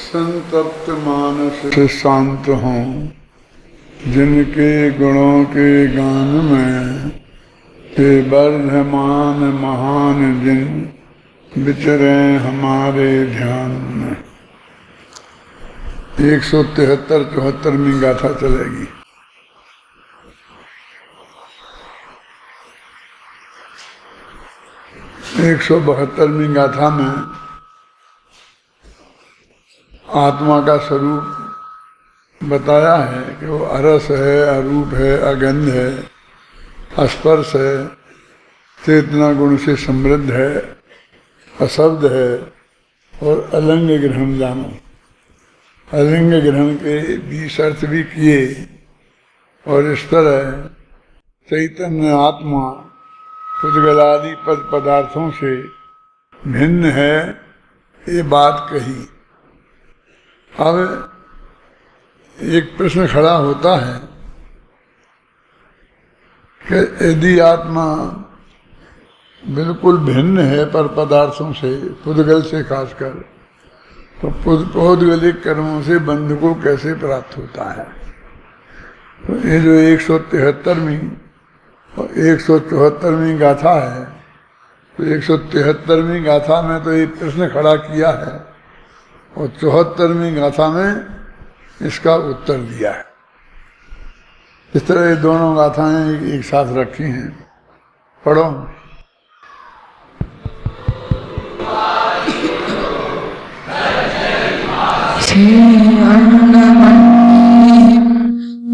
संतप्त मानस से शांत हों, जिनके गुणों के गान में ते वर्धमान महान जिन विचरे हमारे ध्यान में। 173-74वीं गाथा चलेगी। एक 172वीं गाथा में आत्मा का स्वरूप बताया है कि वो अरस है, अरूप है, अगंध है, अस्पर्श है, चेतना गुण से समृद्ध है, अशब्द है और अलिंग ग्रहण जानो। अलिंग ग्रहण के 20 अर्थ भी किए और इस तरह चैतन्य आत्मा पुद्गलादि पद पदार्थों से भिन्न है, ये बात कही। अब एक प्रश्न खड़ा होता है कि यदि आत्मा बिल्कुल भिन्न है पर पदार्थों से, पुद्गल से खासकर, तो पौद्गलिक कर्मों से बंध को कैसे प्राप्त होता है? तो ये जो 173वीं और 174वीं गाथा है, तो 173वीं गाथा में तो ये प्रश्न खड़ा किया है और 74वीं गाथा में इसका उत्तर दिया है। इस तरह ये दोनों गाथाएं एक साथ रखी हैं। पढ़ो।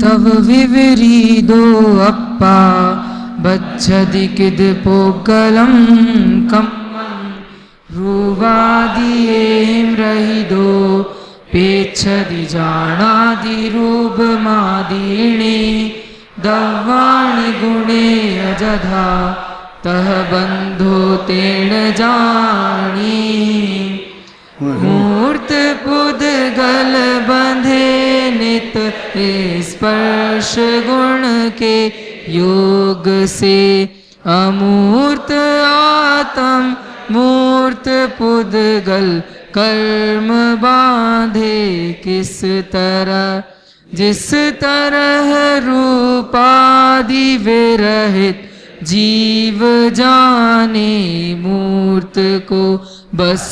तव विवरीदो अप्पा बच्छदि किद पोकलम कम्मन रूवादियेम रहिदो पेच्छदि जानादि रूपमादीणे दव्वाणि गुणे अजधा तह बंधो तेण जानी मूर्त पुद्गल बंधे नित स्पर्श गुण के योग से अमूर्त आत्म मूर्त पुद्गल कर्म बांधे किस तरह, जिस तरह रूपादि विरहित जीव जाने मूर्त को, बस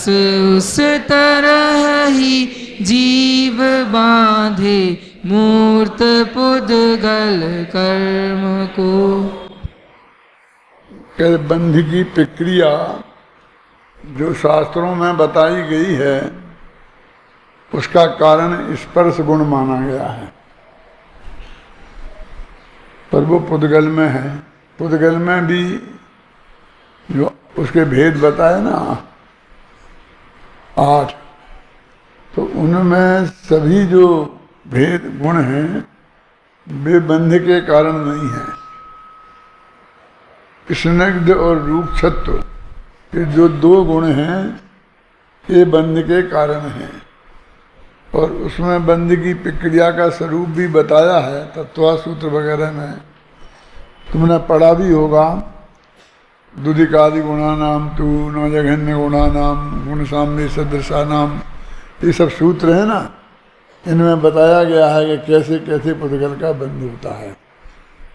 उस तरह ही जीव बांधे मूर्त पुद्गल कर्म को। बंध की प्रक्रिया जो शास्त्रों में बताई गई है उसका कारण स्पर्श गुण माना गया है, पर वो पुद्गल में है। पुद्गल में भी जो उसके भेद बताए ना 8, तो उनमें सभी जो भेद गुण हैं वे बंध के कारण नहीं हैं। स्निग्ध और रूपछत्व ये जो 2 गुण हैं ये बंध के कारण हैं, और उसमें बंध की प्रक्रिया का स्वरूप भी बताया है तत्वा सूत्र वगैरह में। तुमने पढ़ा भी होगा, दुधिकादि गुणा नाम तू न जघन्य गुणा नाम गुण साम्य सदृशा नाम, ये सब सूत्र है ना, इनमें बताया गया है कि कैसे कैसे पुद्गल का बंध होता है।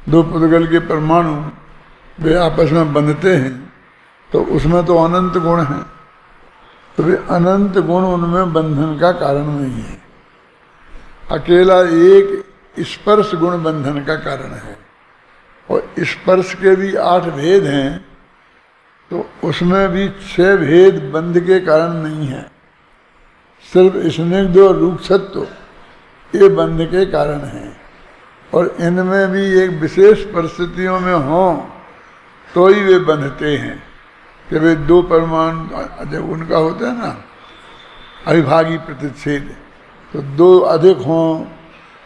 2 पुद्गल के परमाणु वे आपस में बंधते हैं तो उसमें तो अनंत गुण हैं, तो वे अनंत गुण उनमें बंधन का कारण नहीं है। अकेला एक स्पर्श गुण बंधन का कारण है, और स्पर्श के भी 8 भेद हैं, तो उसमें भी 6 भेद बंध के कारण नहीं है। सिर्फ स्निग्ध और रूपछत्व ये बंध के कारण हैं, और इनमें भी एक विशेष परिस्थितियों में हों तो ही वे बंधते हैं कि वे 2 परमाणु जब उनका होता है ना अविभागी प्रतिच्छेद, तो 2 अधिक हों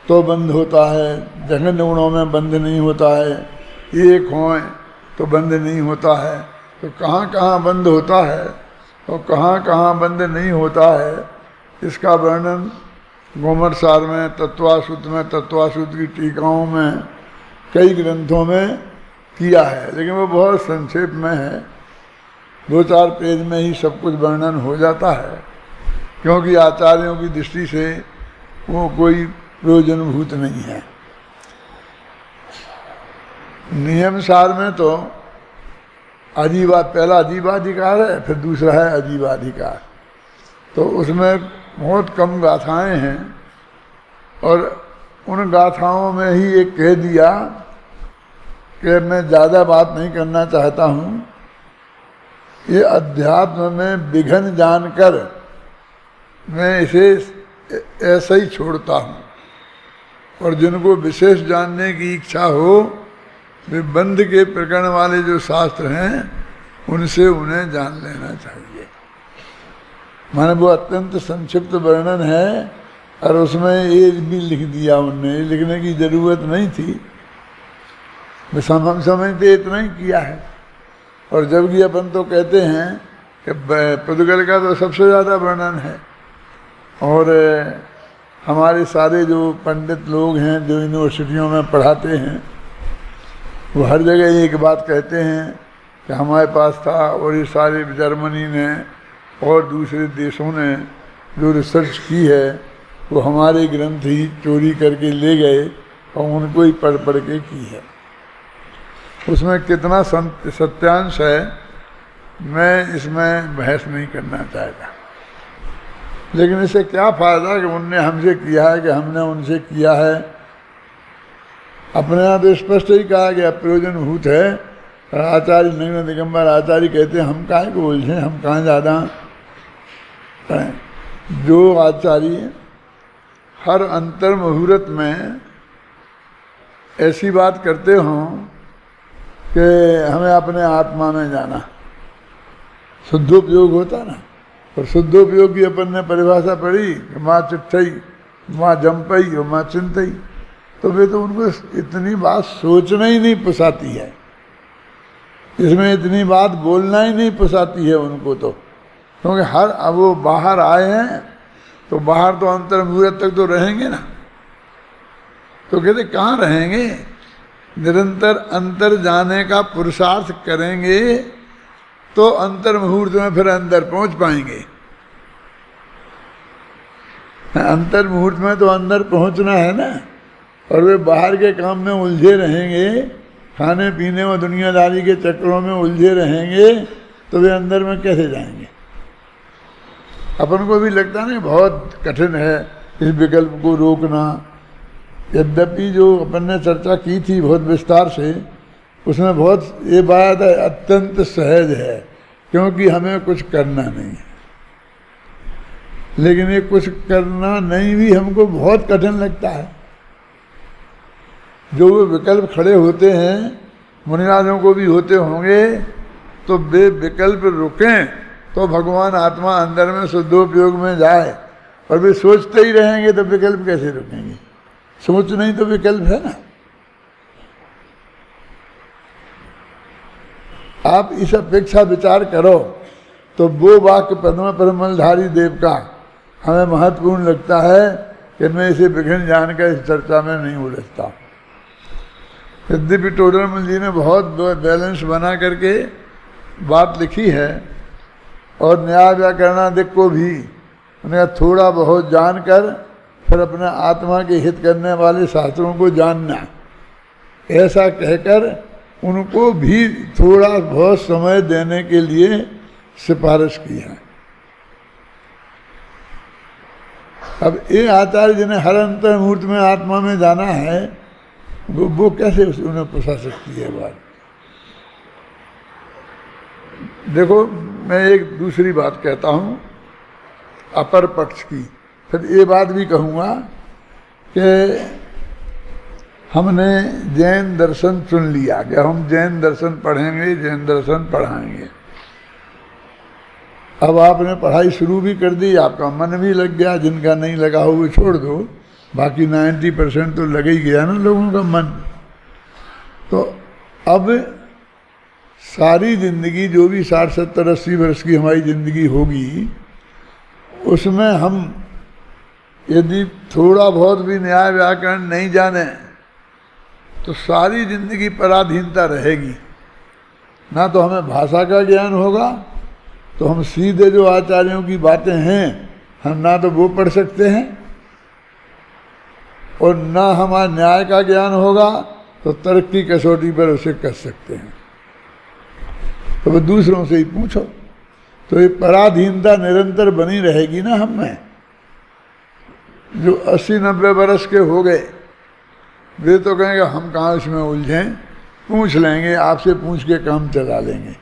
तो बंध होता है। जघन्य गुणों में बंध नहीं होता है, 1 हों तो बंध नहीं होता है। तो कहाँ कहाँ बंध होता है और कहाँ कहाँ बंध नहीं होता है, इसका वर्णन गोमर सार में, तत्वासूत्र में, तत्वासूत्र की टीकाओं में, कई ग्रंथों में किया है, लेकिन वो बहुत संक्षेप में है। 2-4 पेज में ही सब कुछ वर्णन हो जाता है। क्योंकि आचार्यों की दृष्टि से वो कोई प्रयोजनभूत नहीं है। नियम सार में तो पहला अजीवाधिकार है, फिर दूसरा है अजीवाधिकार। तो उसमें बहुत कम गाथाएं हैं और उन गाथाओं में ही एक कह दिया कि मैं ज़्यादा बात नहीं करना चाहता हूँ, ये अध्यात्म में विघन जानकर मैं इसे ऐसा ही छोड़ता हूँ, और जिनको विशेष जानने की इच्छा हो वे बंध के प्रकरण वाले जो शास्त्र हैं उनसे उन्हें जान लेना चाहिए। माने वो अत्यंत संक्षिप्त वर्णन है और उसमें ये भी लिख दिया उनने, लिखने की जरूरत नहीं थी, बस हम समझते इतना ही किया है। और जबकि अपन तो कहते हैं कि पुद्गल का तो सबसे ज़्यादा वर्णन है, और हमारे सारे जो पंडित लोग हैं जो यूनिवर्सिटियों में पढ़ाते हैं वो हर जगह एक बात कहते हैं कि हमारे पास था, और ये सारे जर्मनी ने और दूसरे देशों ने जो रिसर्च की है वो हमारे ग्रंथ ही चोरी करके ले गए और उनको ही पढ़ के की है। उसमें कितना सत्यांश है मैं इसमें बहस नहीं करना चाहता, लेकिन इससे क्या फ़ायदा कि उनने हमसे किया है कि हमने उनसे किया है। अपने आप स्पष्ट ही कहा गया प्रयोजनभूत है। आचार्य नहीं दिगंबर आचार्य कहते हैं हम काहे को उलझे, हम कहाँ ज़्यादा करें। जो आचार्य हर अंतर मुहूर्त में ऐसी बात करते हों कि हमें अपने आत्मा में जाना, शुद्धोपयोग होता ना, और शुद्धोपयोग की अपन ने परिभाषा पढ़ी कि माँ चिट्ठई, माँ जमपई और माँ चिंतई, तो वे तो उनको इतनी बात सोचना ही नहीं पुसाती है, इसमें इतनी बात बोलना ही नहीं पुसाती है उनको तो, क्योंकि अब वो बाहर आए हैं तो बाहर तो अंतर मुहूर्त तक तो रहेंगे ना। तो कहते कहाँ रहेंगे, निरंतर अंतर जाने का पुरुषार्थ करेंगे तो अंतर मुहूर्त में फिर अंदर पहुंच पाएंगे। अंतर मुहूर्त में तो अंदर पहुंचना है ना, और वे बाहर के काम में उलझे रहेंगे, खाने पीने और दुनियादारी के चक्रों में उलझे रहेंगे, तो वे अंदर में कैसे जाएंगे। अपन को भी लगता नहीं बहुत कठिन है इस विकल्प को रोकना, यद्यपि जो अपन ने चर्चा की थी बहुत विस्तार से, उसमें बहुत ये बात अत्यंत सहज है, क्योंकि हमें कुछ करना नहीं है। लेकिन ये कुछ करना नहीं भी हमको बहुत कठिन लगता है। जो वो विकल्प खड़े होते हैं, मुनिराजों को भी होते होंगे, तो वे विकल्प रुकें तो भगवान आत्मा अंदर में शुद्धोपयोग में जाए, और वे सोचते ही रहेंगे तो विकल्प कैसे रुकेंगे। सोच नहीं तो विकल्प है ना। आप इस अपेक्षा विचार करो तो वो वाक्य पद्म परिमलधारी देव का हमें महत्वपूर्ण लगता है कि मैं इसे विघ्न जानकर इस चर्चा में नहीं उलझता। यद्यपि टोडरमल जी ने बहुत बैलेंस बना करके बात लिखी है, और न्याय व्याकरणादिक को भी उन्हें थोड़ा बहुत जानकर फिर अपने आत्मा के हित करने वाले शास्त्रों को जानना, ऐसा कहकर उनको भी थोड़ा बहुत समय देने के लिए सिफारिश की है। अब ये आचार्य जिन्हें हर अंतर मुहूर्त में आत्मा में जाना है, वो कैसे उन्हें पोसा सकती है बात। देखो मैं एक दूसरी बात कहता हूँ अपर पक्ष की, फिर ये बात भी कहूँगा कि हमने जैन दर्शन चुन लिया कि हम जैन दर्शन पढ़ेंगे, जैन दर्शन पढ़ाएंगे। अब आपने पढ़ाई शुरू भी कर दी, आपका मन भी लग गया, जिनका नहीं लगा हो वो छोड़ दो, बाकी 90% तो लग ही गया ना लोगों का मन। तो अब सारी ज़िंदगी जो भी 60, 70, 80 वर्ष की हमारी ज़िंदगी होगी, उसमें हम यदि थोड़ा बहुत भी न्याय व्याकरण नहीं जाने तो सारी ज़िंदगी पराधीनता रहेगी। ना तो हमें भाषा का ज्ञान होगा, तो हम सीधे जो आचार्यों की बातें हैं हम ना तो वो पढ़ सकते हैं और ना हमारा न्याय का ज्ञान होगा तो तर्क की कसौटी पर उसे कर सकते हैं। तो वो दूसरों से ही पूछो। तो ये पराधीनता निरंतर बनी रहेगी ना हम में। जो 80-90 बरस के हो गए वे तो कहेंगे हम कहाँ इसमें उलझें, पूछ लेंगे, आपसे पूछ के काम चला लेंगे।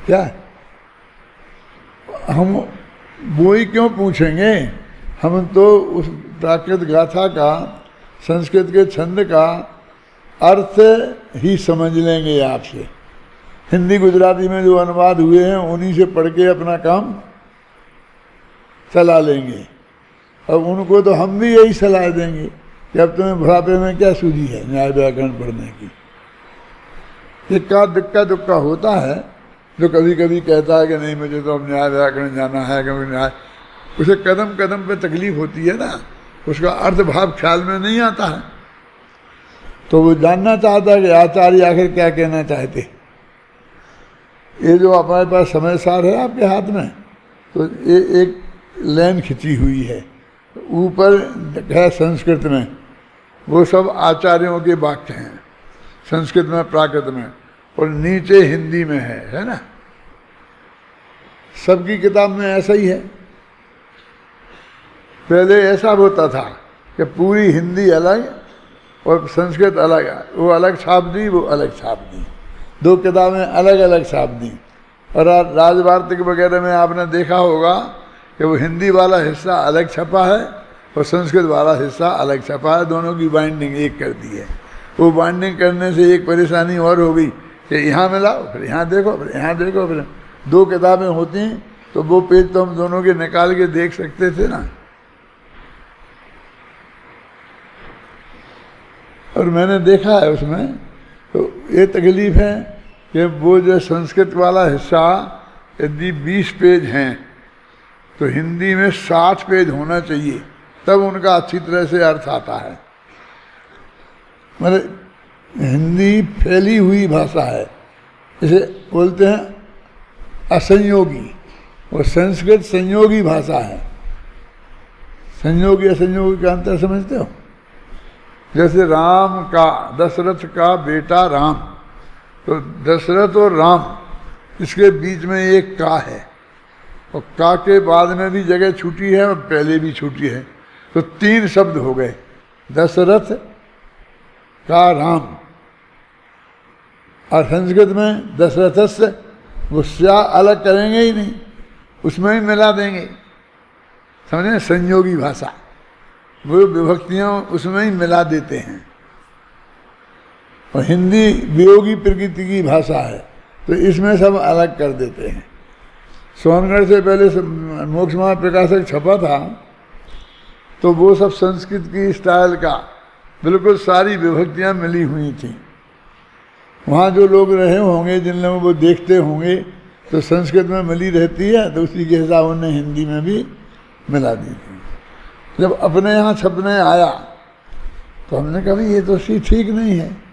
क्या हम वो ही क्यों पूछेंगे? हम तो उस प्राकृत गाथा का, संस्कृत के छंद का अर्थ ही समझ लेंगे आपसे। हिंदी गुजराती में जो अनुवाद हुए हैं उन्हीं से पढ़ के अपना काम चला लेंगे। अब उनको तो हम भी यही सलाह देंगे कि अब तुम्हें बुढ़ापे में क्या सूझी है न्याय व्याकरण पढ़ने की। इक्का दुक्का दुक्का होता है जो कभी कभी कहता है कि नहीं मुझे तो अब न्याय व्याकरण जाना है, क्योंकि न्याय, उसे कदम कदम पे तकलीफ होती है ना, उसका अर्थ भाव ख्याल में नहीं आता है। तो वो जानना चाहता है कि आचार्य आखिर क्या कहना चाहते। ये जो हमारे पास समय सार है आपके हाथ में, तो ये एक लाइन खिंची हुई है, ऊपर है संस्कृत में, वो सब आचार्यों के वाक्य हैं संस्कृत में प्राकृत में, और नीचे हिंदी में है ना। सबकी किताब में ऐसा ही है। पहले ऐसा होता था कि पूरी हिंदी अलग और संस्कृत अलग, वो अलग छाप दी, वो अलग छाप दी, दो किताबें अलग अलग छाप दी। और राजवार्तिक वगैरह में आपने देखा होगा कि वो हिंदी वाला हिस्सा अलग छपा है और संस्कृत वाला हिस्सा अलग छपा है, दोनों की बाइंडिंग एक कर दी है। वो बाइंडिंग करने से एक परेशानी और हो गई कि यहाँ मिलाओ, फिर यहाँ देखो, फिर यहाँ देखो, फिर दो किताबें होती तो वो पेज तो हम दोनों के निकाल के देख सकते थे ना। और मैंने देखा है उसमें तो ये तकलीफ है कि वो जो संस्कृत वाला हिस्सा यदि 20 पेज हैं तो हिंदी में 60 पेज होना चाहिए, तब उनका अच्छी तरह से अर्थ आता है। मतलब हिंदी फैली हुई भाषा है, इसे बोलते हैं असंयोगी, और संस्कृत संयोगी भाषा है। संयोगी असंयोगी का अंतर समझते हो? जैसे राम का, दशरथ का बेटा राम, तो दशरथ और राम इसके बीच में एक का है, और का के बाद में भी जगह छूटी है और पहले भी छूटी है, तो 3 शब्द हो गए, दशरथ का राम। और संस्कृत में दशरथस्य, वो स्या अलग करेंगे ही नहीं, उसमें ही मिला देंगे, समझे? संयोगी भाषा, वो विभक्तियाँ उसमें ही मिला देते हैं। और हिंदी वियोगी प्रकृति की भाषा है तो इसमें सब अलग कर देते हैं। सोनगढ़ से पहले मोक्ष महाप्रकाशक छपा था तो वो सब संस्कृत की स्टाइल का बिल्कुल सारी विभक्तियाँ मिली हुई थी। वहाँ जो लोग रहे होंगे, जिन लोगों वो देखते होंगे, तो संस्कृत में मिली रहती है तो उसी के हिसाब उन्होंने हिंदी में भी मिला दी थी। जब अपने यहाँ छपने आया तो हमने कहा ये तो ठीक नहीं है।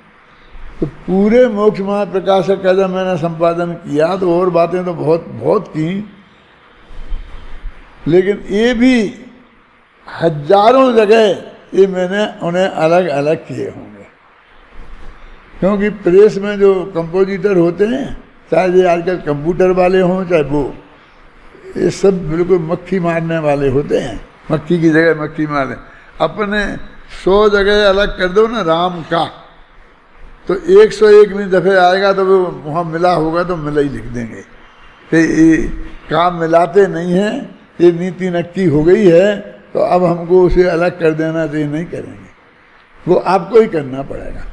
तो पूरे मोक्ष महाप्रकाशक का जब मैंने संपादन किया तो और बातें तो बहुत की, लेकिन ये भी हजारों जगह ये मैंने उन्हें अलग अलग किए होंगे, क्योंकि प्रेस में जो कंपोजिटर होते हैं, चाहे ये आजकल कंप्यूटर वाले हों चाहे वो, ये सब बिल्कुल मक्खी मारने वाले होते हैं। मक्खी की जगह मक्खी मारे। अपने 100 जगह अलग कर दो ना राम का, तो 101 में दफ़े आएगा तो वो वहाँ मिला होगा तो मिला ही लिख देंगे कि ये काम मिलाते नहीं हैं, ये नीति नक्की हो गई है तो अब हमको उसे अलग कर देना चाहिए। नहीं करेंगे, वो आपको ही करना पड़ेगा।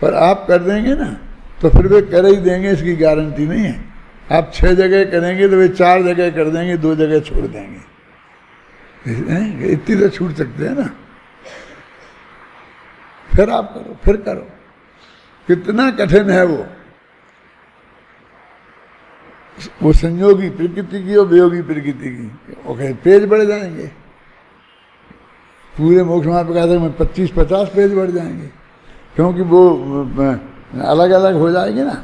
पर आप कर देंगे ना तो फिर वे कर ही देंगे, इसकी गारंटी नहीं है। आप 6 जगह करेंगे तो वे 4 जगह कर देंगे, 2 जगह छोड़ देंगे। इतनी तो छूट सकते हैं ना। फिर आप करो, फिर करो, कितना कठिन है वो संयोगी प्रकृति की और वियोगी प्रकृति की। ओके, पेज बढ़ जाएंगे, पूरे मोक्ष महाप्रकाशक में 25-50 पेज बढ़ जाएंगे, क्योंकि वो अलग अलग हो जाएगी ना,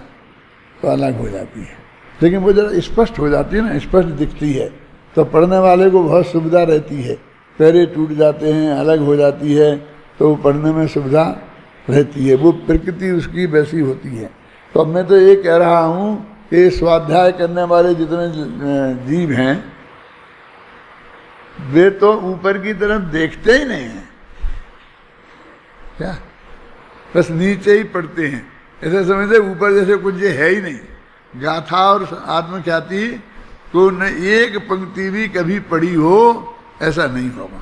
तो अलग हो जाती है। लेकिन वो जरा स्पष्ट हो जाती है ना, स्पष्ट दिखती है, तो तो पढ़ने वाले को बहुत सुविधा रहती है, पैरे टूट जाते हैं, अलग हो जाती है, तो पढ़ने में सुविधा रहती है, वो प्रकृति उसकी वैसी होती है। तो अब मैं तो ये कह रहा हूँ कि स्वाध्याय करने वाले जितने जीव हैं वे तो ऊपर की तरफ देखते ही नहीं हैं, क्या बस नीचे ही पढ़ते हैं, ऐसे समझते ऊपर जैसे कुछ ये है ही नहीं। गाथा और आत्मख्याति को न एक पंक्ति भी कभी पढ़ी हो ऐसा नहीं होगा।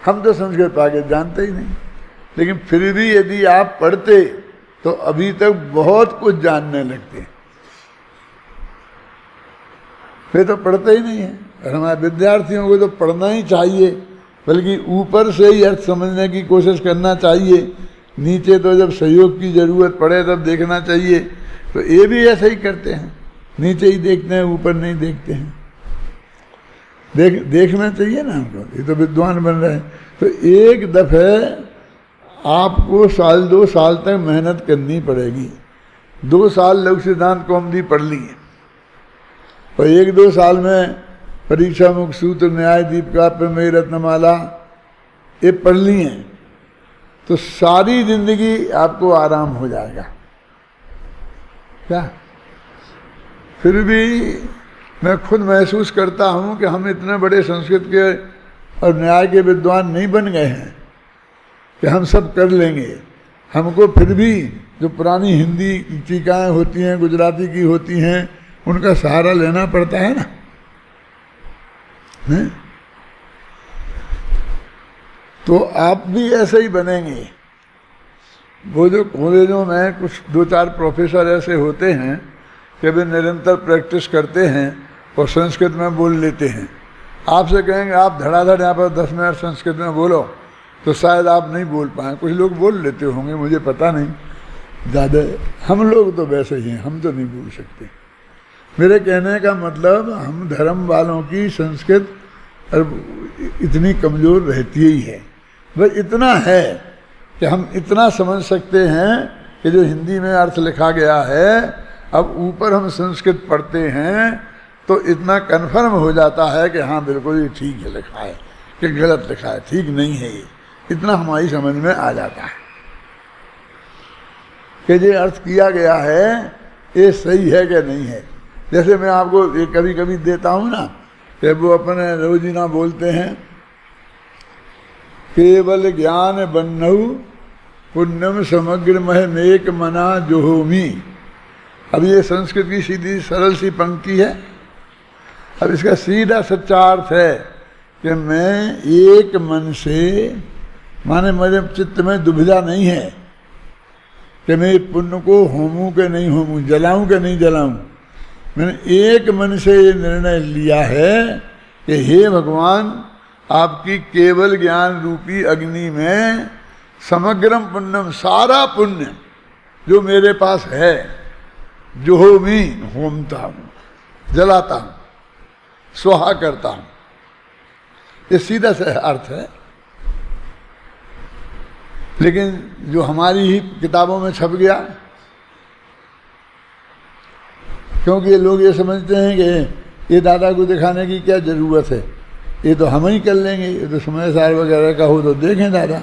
हम तो संस्कृत आगे जानते ही नहीं, लेकिन फिर भी यदि आप पढ़ते तो अभी तक बहुत कुछ जानने लगते। वे तो पढ़ते ही नहीं है, और हमारे विद्यार्थियों को तो पढ़ना ही चाहिए, बल्कि ऊपर से ही अर्थ समझने की कोशिश करना चाहिए। नीचे तो जब सहयोग की जरूरत पड़े तब देखना चाहिए। तो ये भी ऐसा ही करते हैं, नीचे ही देखते हैं, ऊपर नहीं देखते हैं। देखना चाहिए ना हमको, ये तो विद्वान बन रहे हैं। तो एक दफे आपको 1-2 साल तक मेहनत करनी पड़ेगी। 2 साल लघु सिद्धांत कौमुदी पढ़ ली है, और 1-2 साल में परीक्षा मुख सूत्र, न्याय दीपिका, प्रमेय रत्नमाला ये पढ़ ली हैं, तो सारी जिंदगी आपको आराम हो जाएगा। क्या फिर भी मैं खुद महसूस करता हूँ कि हम इतने बड़े संस्कृत के और न्याय के विद्वान नहीं बन गए हैं कि हम सब कर लेंगे। हमको फिर भी जो पुरानी हिंदी टीकाएँ होती हैं, गुजराती की होती हैं, उनका सहारा लेना पड़ता है ना। है? तो आप भी ऐसे ही बनेंगे। वो जो कॉलेजों में कुछ 2-4 प्रोफेसर ऐसे होते हैं कि वे निरंतर प्रैक्टिस करते हैं और संस्कृत में बोल लेते हैं। आपसे कहेंगे आप धड़ाधड़ यहाँ पर 10 मिनट संस्कृत में बोलो, तो शायद आप नहीं बोल पाए। कुछ लोग बोल लेते होंगे, मुझे पता नहीं, ज़्यादा हम लोग तो वैसे ही हैं, हम तो नहीं बोल सकते। मेरे कहने का मतलब हम धर्म वालों की संस्कृत इतनी कमज़ोर रहती ही है। बस इतना है कि हम इतना समझ सकते हैं कि जो हिंदी में अर्थ लिखा गया है, अब ऊपर हम संस्कृत पढ़ते हैं तो इतना कन्फर्म हो जाता है कि हाँ बिल्कुल ये ठीक है लिखा है, कि गलत लिखा है, ठीक नहीं है, ये इतना हमारी समझ में आ जाता है कि जो अर्थ किया गया है ये सही है कि नहीं है। जैसे मैं आपको ये कभी कभी देता हूँ ना, कि वो अपने रोजीना बोलते हैं, केवल ज्ञान बन्नहु पुण्यम समग्र मह नेक मना जोहोमी। अब ये संस्कृत की सीधी सरल सी पंक्ति है। अब इसका सीधा सच्चा अर्थ है कि मैं एक मन से, माने मेरे चित्त में दुविधा नहीं है कि मैं पुण्य को होमूं के नहीं होमूं, जलाऊं के नहीं जलाऊं। मैंने एक मन से ये निर्णय लिया है कि हे भगवान, आपकी केवल ज्ञान रूपी अग्नि में समग्रम पुण्यम, सारा पुण्य जो मेरे पास है, जो हो मी होमता हूँ, जलाता हूँ, स्वाहा करता हूँ। ये सीधा सा अर्थ है, लेकिन जो हमारी ही किताबों में छप गया, क्योंकि ये लोग ये समझते हैं कि ये दादा को दिखाने की क्या ज़रूरत है, ये तो हम ही कर लेंगे, ये तो समय सार वगैरह का हो तो देखें दादा।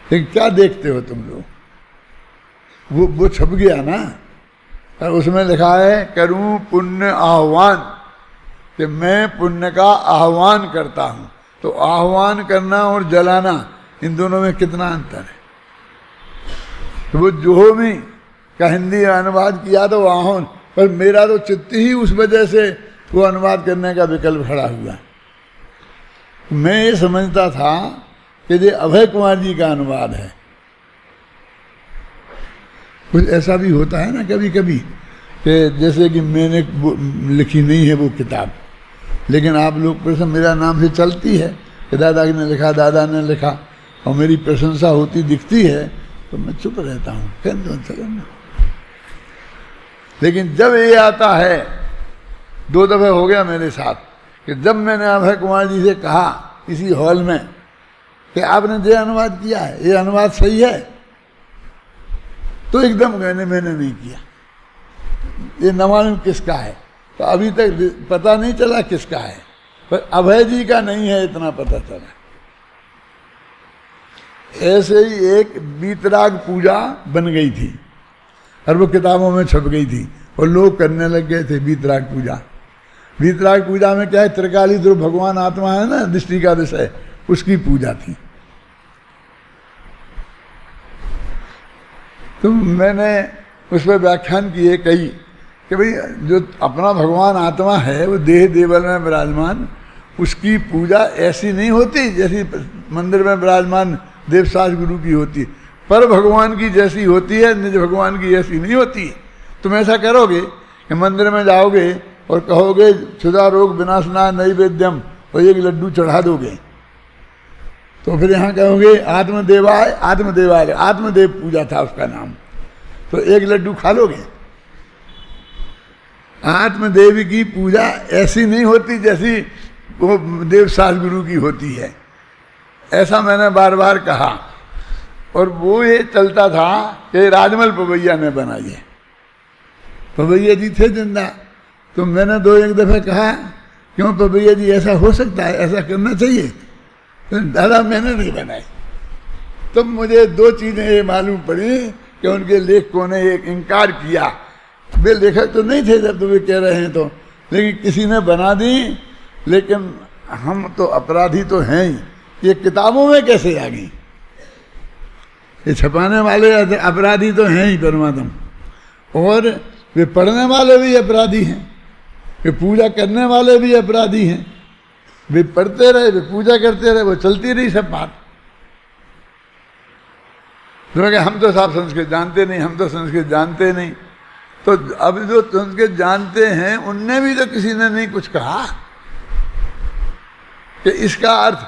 लेकिन क्या देखते हो तुम लोग, वो छप गया ना, और उसमें लिखा है करूं पुण्य आह्वान, कि मैं पुण्य का आह्वान करता हूं। तो आह्वान करना और जलाना, इन दोनों में कितना अंतर है। तो वो जोहोमी का हिंदी अनुवाद किया तो आह्वान, पर मेरा तो चित्त ही उस वजह से वो अनुवाद करने का विकल्प खड़ा हुआ। मैं ये समझता था कि ये अभय कुमार जी का अनुवाद है। कुछ ऐसा भी होता है ना कभी कभी, कि जैसे कि मैंने लिखी नहीं है वो किताब, लेकिन आप लोग प्रश्न मेरा नाम से चलती है कि दादा ने लिखा, दादा ने लिखा, और मेरी प्रशंसा होती दिखती है, तो मैं चुप रहता हूँ, कहते चलो ना। लेकिन जब ये आता है, 2 दफ़े हो गया मेरे साथ, कि जब मैंने अभय कुमार जी से कहा इसी हॉल में कि आपने जो अनुवाद किया है, ये अनुवाद सही है, तो एकदम मैंने नहीं किया, ये न मालूम किसका है, तो अभी तक पता नहीं चला किसका है, पर अभय जी का नहीं है इतना पता चला। ऐसे ही एक वीतराग पूजा बन गई थी और वो किताबों में छप गई थी और लोग करने लग गए थे वीतराग पूजा। वीतराग पूजा में क्या है, त्रिकाली ध्रुव भगवान आत्मा है ना, दृष्टि का विषय, उसकी पूजा थी। तो मैंने उस पर व्याख्यान किए कई कि भाई जो अपना भगवान आत्मा है वो देह देवल में विराजमान, उसकी पूजा ऐसी नहीं होती जैसी मंदिर में विराजमान देवसाज गुरु की होती है, पर भगवान की जैसी होती है, निज भगवान की ऐसी नहीं होती। तुम ऐसा करोगे कि मंदिर में जाओगे और कहोगे क्षुधा रोग विनाशना नैवेद्यम और एक लड्डू चढ़ा दोगे, तो फिर यहाँ कहोगे आत्मदेवाय आत्मदेवाय, आत्मदेव पूजा था उसका नाम, तो एक लड्डू खा लोगे। आत्मदेव की पूजा ऐसी नहीं होती जैसी वो देवसाज गुरु की होती है, ऐसा मैंने बार बार कहा। और वो ये चलता था कि राजमल पवैया ने बनाई है, पवैया जी थे जिंदा, तो मैंने दो एक दफ़े कहा क्यों पवैया जी ऐसा हो सकता है, ऐसा करना चाहिए, तो दादा मैंने नहीं बनाई। तो मुझे दो चीज़ें ये मालूम पड़ी कि उनके लेखकों ने एक इनकार किया, वे लेखक तो नहीं थे जब तुम्हें कह रहे हैं तो, लेकिन किसी ने बना दी। लेकिन हम तो अपराधी तो हैं ही, ये किताबों में कैसे आ गई, ये छपाने वाले अपराधी तो हैं ही परमात्मा, और वे पढ़ने वाले भी अपराधी हैं, वे पूजा करने वाले भी अपराधी हैं। वे पढ़ते रहे, वे पूजा करते रहे, वो चलती रही सब बात। तो हम तो साहब संस्कृत जानते नहीं, हम तो संस्कृत जानते नहीं, तो अब जो संस्कृत जानते हैं उनने भी तो किसी ने नहीं कुछ कहा कि इसका अर्थ,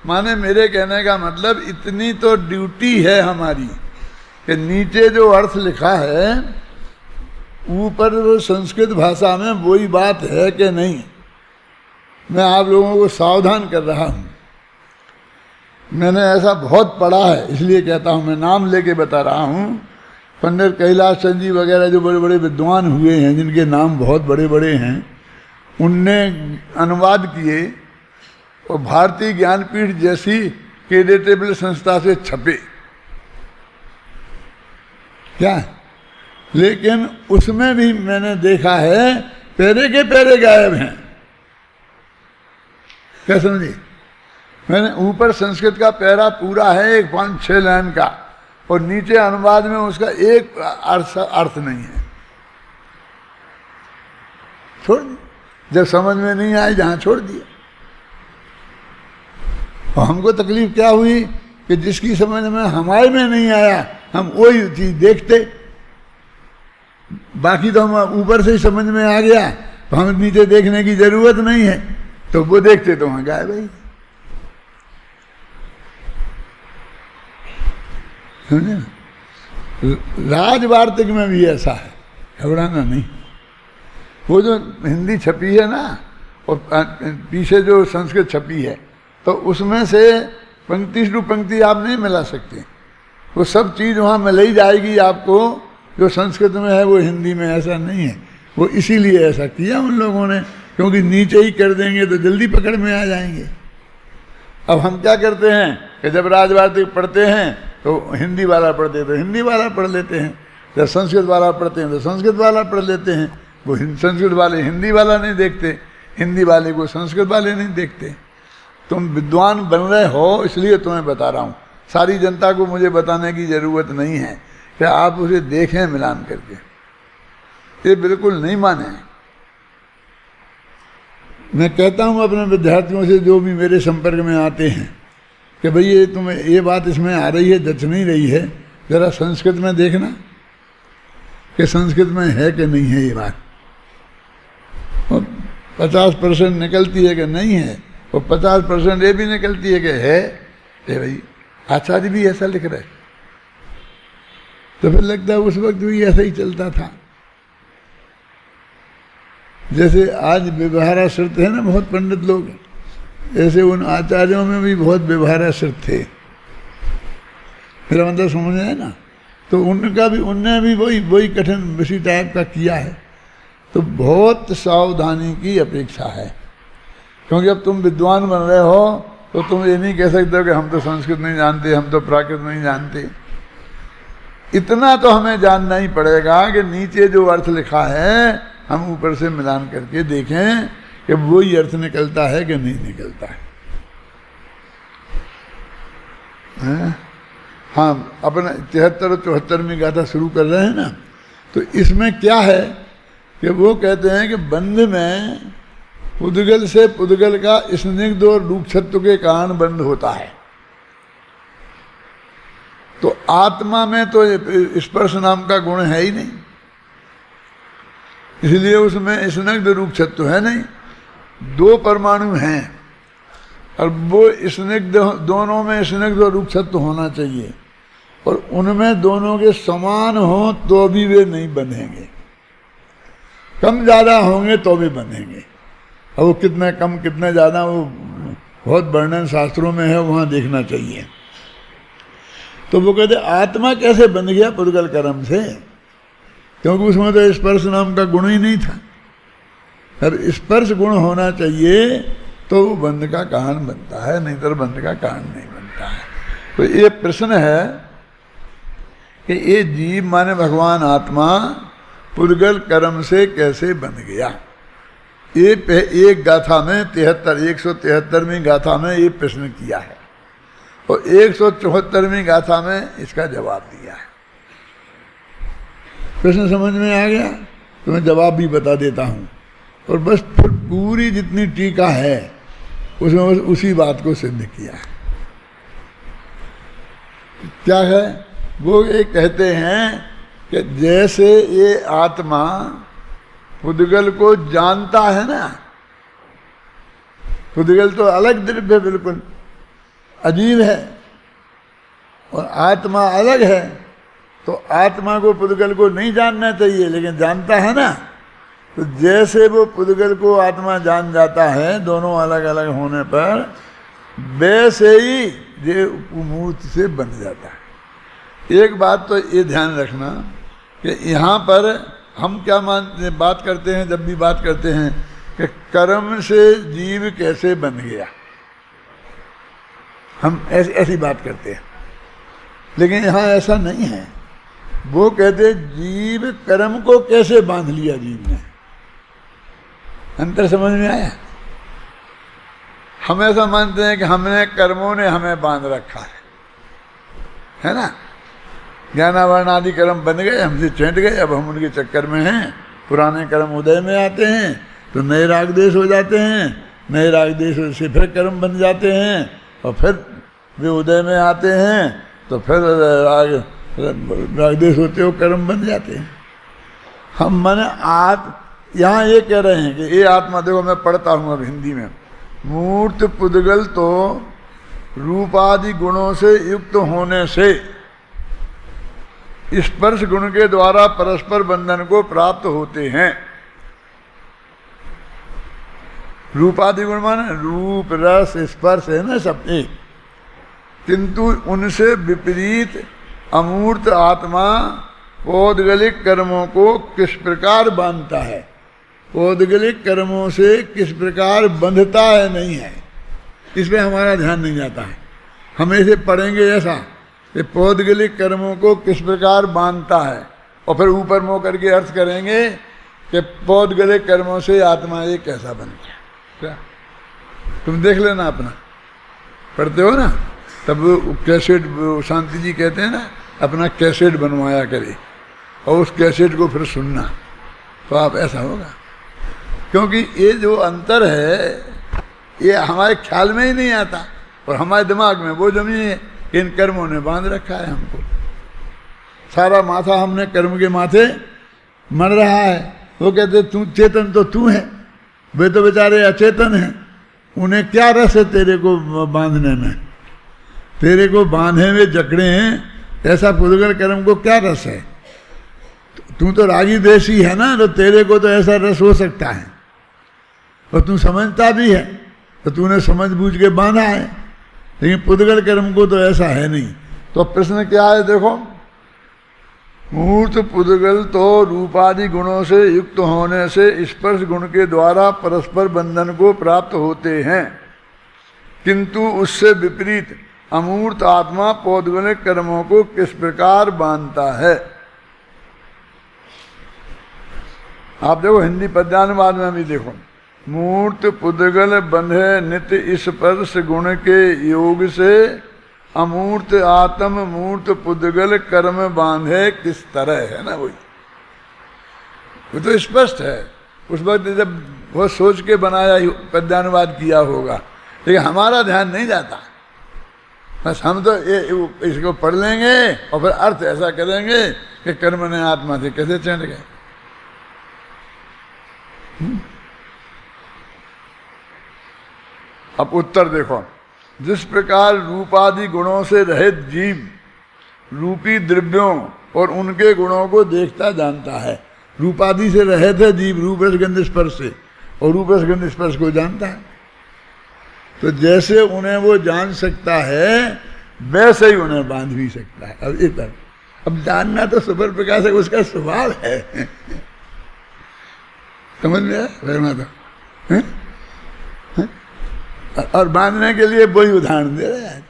माने मेरे कहने का मतलब इतनी तो ड्यूटी है हमारी कि नीचे जो अर्थ लिखा है ऊपर वो संस्कृत भाषा में वही बात है कि नहीं, मैं आप लोगों को सावधान कर रहा हूँ। मैंने ऐसा बहुत पढ़ा है इसलिए कहता हूँ, मैं नाम लेके बता रहा हूँ। पंडित कैलाश चंद जी वगैरह जो बड़े बड़े विद्वान हुए हैं, जिनके नाम बहुत बड़े बड़े हैं, उनने अनुवाद किए और भारतीय ज्ञानपीठ जैसी क्रेडिटेबल संस्था से छपे क्या, लेकिन उसमें भी मैंने देखा है पैरे के पैरे गायब हैं। क्या समझे? मैंने ऊपर संस्कृत का पैरा पूरा है, एक 5-6 लाइन का, और नीचे अनुवाद में उसका एक अर्थ नहीं है। छोड़ दिया, जब समझ में नहीं आए जहां छोड़ दिया। और हमको तकलीफ क्या हुई कि जिसकी समझ में हमारे में नहीं आया हम वही चीज देखते, बाकी तो हम ऊपर से ही समझ में आ गया तो हमें नीचे देखने की जरूरत नहीं है, तो वो देखते तो वहां गायब भाई। समझे ना? राजवार्तिक में भी ऐसा है, घबराना नहीं। वो जो हिंदी छपी है ना और पीछे जो संस्कृत छपी है, तो उसमें से पंक्ति टू पंक्ति आप नहीं मिला सकते, वो सब चीज़ वहाँ मिलाई जाएगी आपको। जो संस्कृत में है वो हिंदी में ऐसा नहीं है, वो इसीलिए ऐसा किया उन लोगों ने, क्योंकि नीचे ही कर देंगे तो जल्दी पकड़ में आ जाएंगे। अब हम क्या करते हैं कि जब राजवार्तिक पढ़ते हैं तो हिंदी वाला पढ़ते तो हिंदी वाला पढ़ लेते हैं, जब संस्कृत वाला पढ़ते हैं तो संस्कृत वाला पढ़ लेते हैं। वो संस्कृत वाले हिंदी वाला नहीं देखते, हिंदी वाले को संस्कृत वाले नहीं देखते। तुम विद्वान बन रहे हो इसलिए तुम्हें बता रहा हूँ, सारी जनता को मुझे बताने की ज़रूरत नहीं है कि आप उसे देखें मिलान करके, ये बिल्कुल नहीं माने। मैं कहता हूँ अपने विद्यार्थियों से जो भी मेरे संपर्क में आते हैं कि भाई ये तुम्हें ये बात इसमें आ रही है, जच नहीं रही है, ज़रा संस्कृत में देखना कि संस्कृत में है कि नहीं है ये बात। और 50% निकलती है कि नहीं है, और 50% ये भी निकलती है कि है, ये भाई आचार्य भी ऐसा लिख रहे, तो फिर लगता है उस वक्त भी ऐसा ही चलता था। जैसे आज व्यवहाराश्रित है ना बहुत पंडित लोग, ऐसे उन आचार्यों में भी बहुत व्यवहाराश्रित थे। मेरा मतलब समझ है ना? तो उनका भी, उनने भी वही कठिन विषय टाइप का किया है। तो बहुत सावधानी की अपेक्षा है, क्योंकि अब तुम विद्वान बन रहे हो तो तुम ये नहीं कह सकते हो कि हम तो संस्कृत नहीं जानते, हम तो प्राकृत नहीं जानते। इतना तो हमें जानना ही पड़ेगा कि नीचे जो अर्थ लिखा है हम ऊपर से मिलान करके देखें कि वही अर्थ निकलता है कि नहीं निकलता है। हाँ, अपना 73 और 74वीं गाथा शुरू कर रहे हैं ना, तो इसमें क्या है कि वो कहते हैं कि बंध में पुद्गल से पुद्गल का स्निग्ध और रूपछत्व के कारण बंध होता है। तो आत्मा में तो स्पर्श नाम का गुण है ही नहीं, इसलिए उसमें स्निग्ध रूपछत्व है नहीं। दो परमाणु हैं और वो स्निग्ध, दोनों में स्निग्ध और रूपछत्व होना चाहिए, और उनमें दोनों के समान हो तो भी वे नहीं बनेंगे, कम ज़्यादा होंगे तो भी बनेंगे। और वो कितने कम कितने ज़्यादा वो बहुत वर्णन शास्त्रों में है, वहाँ देखना चाहिए। तो वो कहते आत्मा कैसे बन गया पुद्गल कर्म से, क्योंकि उसमें तो स्पर्श नाम का गुण ही नहीं था। और स्पर्श गुण होना चाहिए तो वो बंध का कारण बनता है, नहीं तो बंध का कारण नहीं बनता है। तो ये प्रश्न है कि ये जीव माने भगवान आत्मा पुद्गल कर्म से कैसे बन गया। ये एक गाथा में 173वीं गाथा में ये प्रश्न किया है, और 174वीं गाथा में इसका जवाब दिया है। प्रश्न समझ में आ गया तो मैं जवाब भी बता देता हूँ, और बस फिर पूरी जितनी टीका है उसमें बस उसी बात को सिद्ध किया है। क्या है वो, ये कहते हैं कि जैसे ये आत्मा पुद्गल को जानता है ना, पुद्गल तो अलग द्रव्य बिल्कुल अजीब है और आत्मा अलग है, तो आत्मा को पुद्गल को नहीं जानना चाहिए लेकिन जानता है ना। तो जैसे वो पुद्गल को आत्मा जान जाता है दोनों अलग अलग होने पर, वैसे ही ये उपमूर्त से बन जाता है। एक बात तो ये ध्यान रखना कि यहाँ पर हम क्या बात करते हैं, जब भी बात करते हैं कि कर्म से जीव कैसे बन गया, हम ऐसी बात करते हैं, लेकिन यहाँ ऐसा नहीं है। वो कहते जीव कर्म को कैसे बांध लिया जीव ने, अंतर समझ में आया। हम ऐसा मानते हैं कि हमने कर्मों ने हमें बांध रखा है ना, ज्ञानावरण आदि कर्म बन गए, हमसे चैंट गए, अब हम उनके चक्कर में हैं। पुराने कर्म उदय में आते हैं तो नए राग देश हो जाते हैं, नए राग देश से फिर कर्म बन जाते हैं, और फिर वे उदय में आते हैं तो फिर राग देश होते हो कर्म बन जाते हैं। हम माने यहाँ ये कह रहे हैं कि ये आत्मा, देखो मैं पढ़ता हूँ अब हिंदी में, मूर्त पुद्गल तो रूपादि गुणों से युक्त होने से स्पर्श गुण के द्वारा परस्पर बंधन को प्राप्त होते हैं। रूपादि गुण माने रूप रस स्पर्श है ना, सब एक, किंतु उनसे विपरीत अमूर्त आत्मा पौद्गलिक कर्मों को किस प्रकार बांधता है, पौद्गलिक कर्मों से किस प्रकार बंधता है नहीं है, इसमें हमारा ध्यान नहीं जाता है। हम ऐसे पढ़ेंगे ऐसा कि पौद्गलिक कर्मों को किस प्रकार बांधता है, और फिर ऊपर मुँह करके अर्थ करेंगे कि पौद्गलिक कर्मों से आत्मा ये कैसा बनता है। क्या तुम देख लेना, अपना पढ़ते हो ना, तब कैसेट शांति जी कहते हैं ना, अपना कैसेट बनवाया करे और उस कैसेट को फिर सुनना, तो आप ऐसा होगा। क्योंकि ये जो अंतर है ये हमारे ख्याल में ही नहीं आता, और हमारे दिमाग में वो जमी है कि इन कर्मों ने बांध रखा है हमको। सारा माथा हमने कर्म के माथे मर रहा है। वो कहते तू चेतन तो तू है, वे तो बेचारे अचेतन हैं, उन्हें क्या रस है तेरे को बांधने में, तेरे को बांधे हुए जकड़े हैं, ऐसा पुद्गल कर्म को क्या रस है। तू तो रागी देशी है ना, तो तेरे को तो ऐसा रस हो सकता है, और तू समझता भी है तो तूने समझ बूझ के बांधा है, लेकिन पुद्गल कर्म को तो ऐसा है नहीं। तो प्रश्न क्या है देखो, मूर्त पुद्गल तो रूपादि गुणों से युक्त होने से स्पर्श गुण के द्वारा परस्पर बंधन को प्राप्त होते हैं, किंतु उससे विपरीत अमूर्त आत्मा पौद्गलिक कर्मों को किस प्रकार बांधता है। आप देखो हिंदी पद्यानुवाद में भी देखो, मूर्त पुद्गल बंधे नित्य स्पर्श गुण के योग से अमूर्त आत्म मूर्त पुद्गल कर्म बांधे किस तरह, है ना। वही वो तो स्पष्ट है, उस वक्त जब वो सोच के बनाया पद्यानुवाद किया होगा, लेकिन हमारा ध्यान नहीं जाता। बस हम तो इसको पढ़ लेंगे और फिर अर्थ ऐसा करेंगे कि कर्म ने आत्मा से कैसे चढ़ गए। अब उत्तर देखो, जिस प्रकार रूपादि गुणों से रहित जीव रूपी द्रव्यों और उनके गुणों को देखता जानता है। रूपादि से रहित है जीव, रूप रस गंध स्पर्श से, और रूप रस गंध स्पर्श को जानता है। तो जैसे उन्हें वो जान सकता है वैसे ही उन्हें बांध भी सकता है। अब जानना तो सुपर प्रकाश है, उसका स्वभाव है। समझ में आया? और बांधने के लिए वही उदाहरण दे रहे हैं।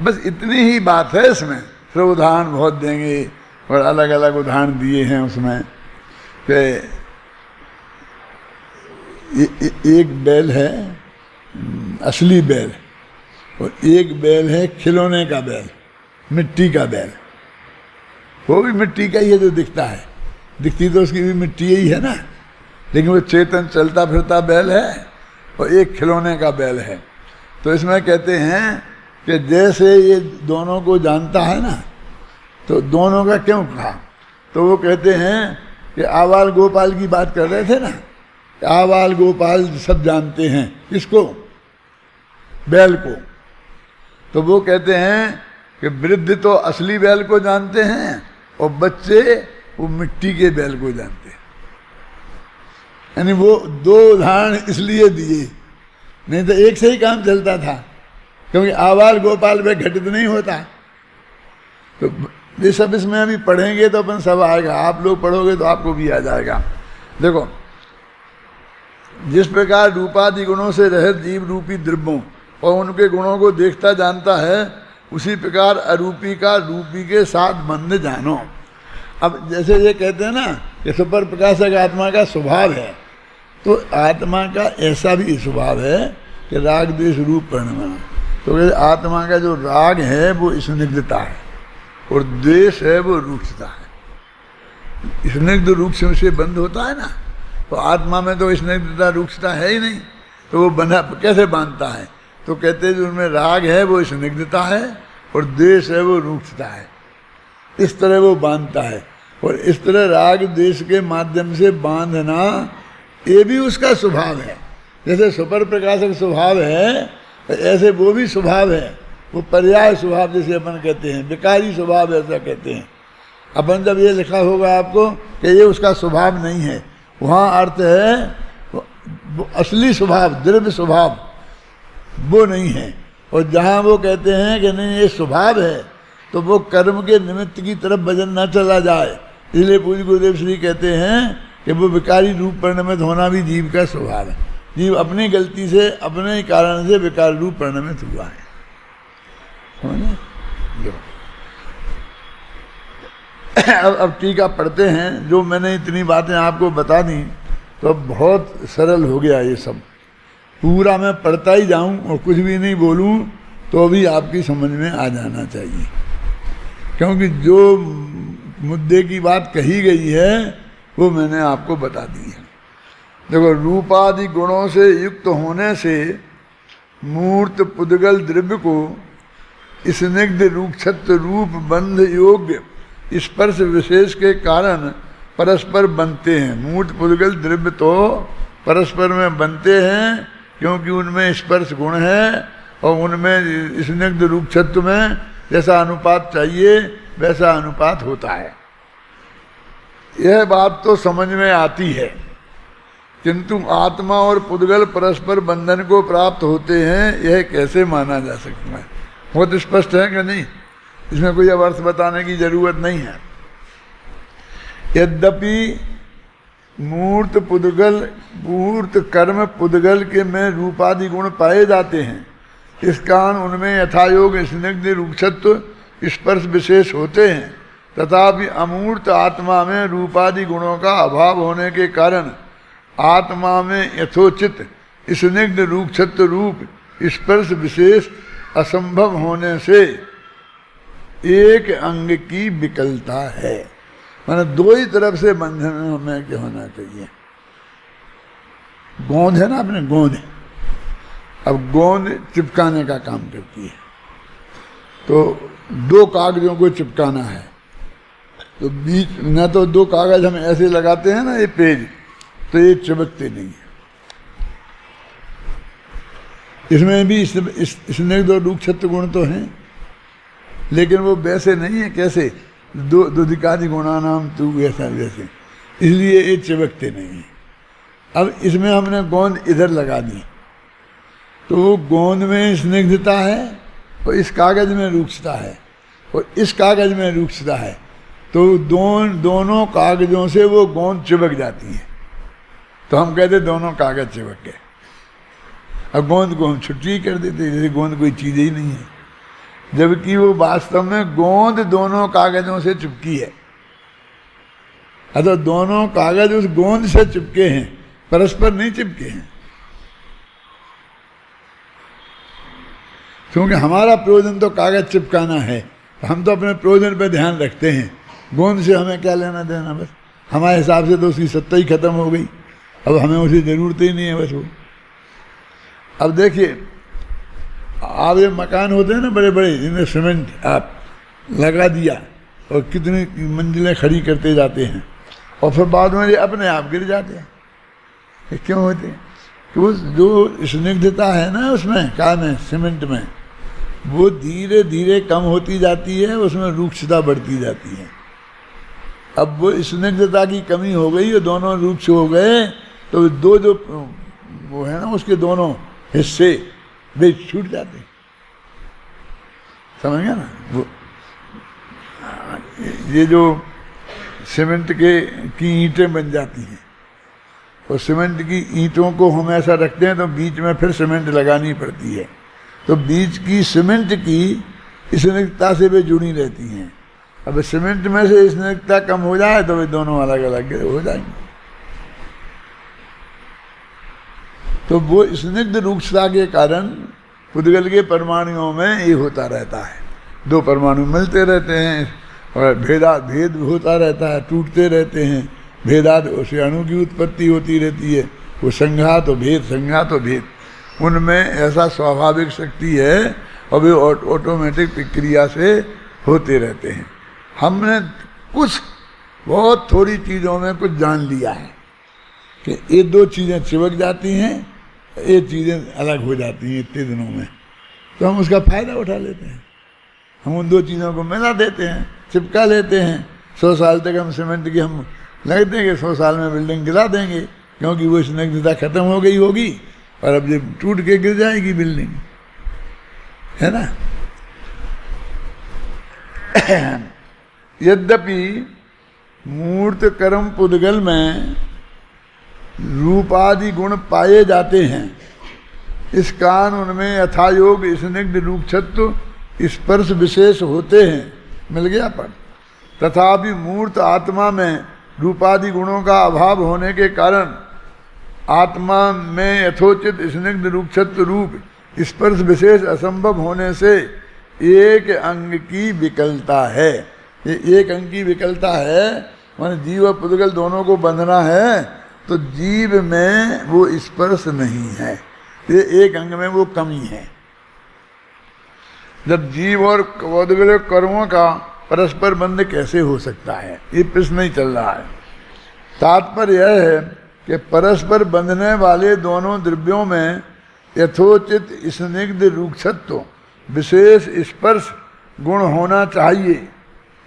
बस इतनी ही बात है इसमें। फिर उदाहरण बहुत देंगे और अलग अलग उदाहरण दिए हैं उसमें कि एक बैल है असली बैल, और एक बैल है खिलौने का बैल, मिट्टी का बैल। वो भी मिट्टी का ही है जो दिखता है, दिखती तो उसकी भी मिट्टी ही है ना, लेकिन वो चेतन चलता फिरता बैल है और एक खिलौने का बैल है। तो इसमें कहते हैं कि जैसे ये दोनों को जानता है ना, तो दोनों का क्यों कहा, तो वो कहते हैं कि आवाल गोपाल की बात कर रहे थे ना, आवाल गोपाल सब जानते हैं किसको, बैल को। तो वो कहते हैं कि वृद्ध तो असली बैल को जानते हैं और बच्चे वो मिट्टी के बैल को जानते हैं। यानी वो दो उदाहरण इसलिए दिए, नहीं तो एक से ही काम चलता था, क्योंकि आवाल गोपाल में घटित नहीं होता। तो ये सब इसमें अभी पढ़ेंगे तो अपन सब आएगा, आप लोग पढ़ोगे तो आपको भी आ जाएगा। देखो, जिस प्रकार रूपादि गुणों से रहित जीव रूपी द्रव्यों और उनके गुणों को देखता जानता है, उसी प्रकार अरूपी का रूपी के साथ बंध जानो। अब जैसे ये कहते हैं ना कि सुपर प्रकाशक आत्मा का स्वभाव है, तो आत्मा का ऐसा भी स्वभाव है कि राग द्वेष रूप परिणाम। तो आत्मा का जो राग है वो स्निग्धता है और द्वेष है वो रूक्षता है। स्निग्ध रूक्ष से बंध होता है ना, तो आत्मा में तो स्निग्धता रूक्षता है ही नहीं, तो वो बंधा कैसे बांधता है। तो कहते हैं जो उनमें राग है वो स्निग्धता है और द्वेष है वो रूक्षता है, इस तरह वो बांधता है। और इस तरह राग द्वेष के माध्यम से बांधना ये भी उसका स्वभाव है। जैसे सुपर प्रकाशक स्वभाव है, ऐसे वो भी स्वभाव है, वो पर्याय स्वभाव जैसे अपन कहते हैं, विकारी स्वभाव ऐसा कहते हैं। अपन जब ये लिखा होगा आपको कि ये उसका स्वभाव नहीं है, वहाँ अर्थ है वो असली स्वभाव, द्रव्य स्वभाव वो नहीं है। और जहाँ वो कहते हैं कि नहीं ये स्वभाव है, तो वो कर्म के निमित्त की तरफ वजन न चला जाए। इसलिए पूज्य गुरुदेव श्री कहते हैं कि वो विकारी रूप परिणमित होना भी जीव का स्वभाव है। जीव अपनी गलती से, अपने कारण से विकार रूप परिणमित हुआ है। अब टीका पढ़ते हैं। जो मैंने इतनी बातें आपको बता दी तो अब बहुत सरल हो गया ये सब। पूरा मैं पढ़ता ही जाऊं और कुछ भी नहीं बोलूं तो भी आपकी समझ में आ जाना चाहिए, क्योंकि जो मुद्दे की बात कही गई है वो मैंने आपको बता दी है। देखो, रूपादि गुणों से युक्त होने से मूर्त पुद्गल द्रव्य को स्निग्ध रूक्षत्व रूप बंध योग्य स्पर्श विशेष के कारण परस्पर बनते हैं। मूर्त पुद्गल द्रव्य तो परस्पर में बनते हैं क्योंकि उनमें स्पर्श गुण है और उनमें स्निग्ध रूक्षत्व में जैसा अनुपात चाहिए वैसा अनुपात होता है। यह बात तो समझ में आती है, किंतु आत्मा और पुद्गल परस्पर बंधन को प्राप्त होते हैं, यह कैसे माना जा सकता है। बहुत स्पष्ट है कि नहीं। इसमें कोई अब अर्थ बताने की जरूरत नहीं है। यद्यपि मूर्त कर्म पुद्गल के में रूपादि गुण पाए जाते हैं, इस कारण उनमें यथायोग स्निग्ध रूपछत्व स्पर्श विशेष होते हैं, तथापि अमूर्त आत्मा में रूपादि गुणों का अभाव होने के कारण आत्मा में यथोचित स्निग्ध रूपछत्व रूप स्पर्श विशेष असंभव होने से एक अंग की विकलता है। माने दो ही तरफ से बंधन हमें क्या होना चाहिए। गोंद है ना, अपने गोंद, अब गोंद चिपकाने का काम करती है, तो दो कागजों को चिपकाना है, तो बीच न तो दो कागज हम ऐसे लगाते हैं ना, ये पेज, तो ये चिपकते नहीं है। इसमें भी स्निग्ध और रूपछत्व गुण तो हैं, लेकिन वो वैसे नहीं है। कैसे? दुधिकादि गुणा नाम तू ऐसा वैसे, इसलिए ये चिपकते नहीं है। अब इसमें हमने गोंद इधर लगा दी, तो वो गोंद में स्निग्धता है और इस कागज में रूक्षता है और इस कागज में रूक्षता है, तो दोनों कागजों से वो गोंद चिपक जाती है, तो हम कहते दोनों कागज चिपक गए। अब गोंद को हम छुट्टी कर देते जैसे गोंद कोई चीज़ ही नहीं है, जबकि वो वास्तव में गोंद दोनों कागजों से चिपकी है। अतः दोनों कागज उस गोंद से चिपके हैं, परस्पर नहीं चिपके हैं। क्योंकि हमारा प्रयोजन तो कागज चिपकाना है, हम तो अपने प्रयोजन पर ध्यान रखते हैं, गोंद से हमें क्या लेना देना। बस हमारे हिसाब से तो उसकी सत्ता ही खत्म हो गई, अब हमें उसकी ज़रूरत ही नहीं है बस वो। अब देखिए, आप ये मकान होते हैं ना बड़े बड़े, जिनमें सीमेंट आप लगा दिया और कितनी मंजिलें खड़ी करते जाते हैं, और फिर बाद में ये अपने आप गिर जाते हैं। ये क्यों होते हैं? कि वो जो स्निग्धता है ना उसमें, क्या में, सीमेंट में, वो धीरे धीरे कम होती जाती है, उसमें रूक्षता बढ़ती जाती है। अब वो स्निग्धता की कमी हो गई और दोनों रूक्ष हो गए, तो दो जो वो है ना उसके दोनों हिस्से वे छूट जाते, समझ गया ना। वो ये जो सीमेंट की ईंटें बन जाती हैं, और सीमेंट की ईंटों को हम ऐसा रखते हैं तो बीच में फिर सीमेंट लगानी पड़ती है, तो बीच की सीमेंट की स्निग्धता से वे जुड़ी रहती हैं। अब सीमेंट में से स्निग्धता कम हो जाए तो वे दोनों अलग अलग हो जाएंगे। तो वो स्निग्ध रूक्षता के कारण पुद्गल के परमाणुओं में ये होता रहता है, दो परमाणु मिलते रहते हैं और भेद होता रहता है, टूटते रहते हैं, भेदाद उसे अणु की उत्पत्ति होती रहती है, वो संघात और भेद, संघात और भेद, उनमें ऐसा स्वाभाविक शक्ति है और वे ऑटोमेटिक प्रक्रिया से होते रहते हैं। हमने कुछ बहुत थोड़ी चीज़ों में कुछ जान लिया है कि ये दो चीज़ें चिपक जाती हैं, ये चीज़ें अलग हो जाती हैं इतने दिनों में, तो हम उसका फ़ायदा उठा लेते हैं। हम उन दो चीज़ों को मिला देते हैं, चिपका लेते हैं। 100 साल तक हम सीमेंट की हम लग देंगे, 100 साल में बिल्डिंग गिरा देंगे, क्योंकि वो स्निग्धता खत्म हो गई होगी और अब जब टूट के गिर जाएगी बिल्डिंग, है ना। यद्यपि मूर्त कर्म पुद्गल में रूपादि गुण पाए जाते हैं, इस कारण उनमें यथायोग स्निग्ध रूपछत्व स्पर्श विशेष होते हैं, मिल गया पर। तथापि मूर्त आत्मा में रूपादि गुणों का अभाव होने के कारण आत्मा में यथोचित स्निग्ध रूपछत्व रूप स्पर्श विशेष असंभव होने से एक अंग की विकलता है। ये एक अंग की विकलता है, माने जीव और पुद्गल दोनों को बंधना है, तो जीव में वो स्पर्श नहीं है, ये एक अंग में वो कमी है। जब जीव और पुद्गल कर्मों का परस्पर बंध कैसे हो सकता है, ये प्रश्न ही चल रहा है। तात्पर्य यह है कि परस्पर बंधने वाले दोनों द्रव्यों में यथोचित स्निग्ध रूक्षत्व विशेष स्पर्श गुण होना चाहिए,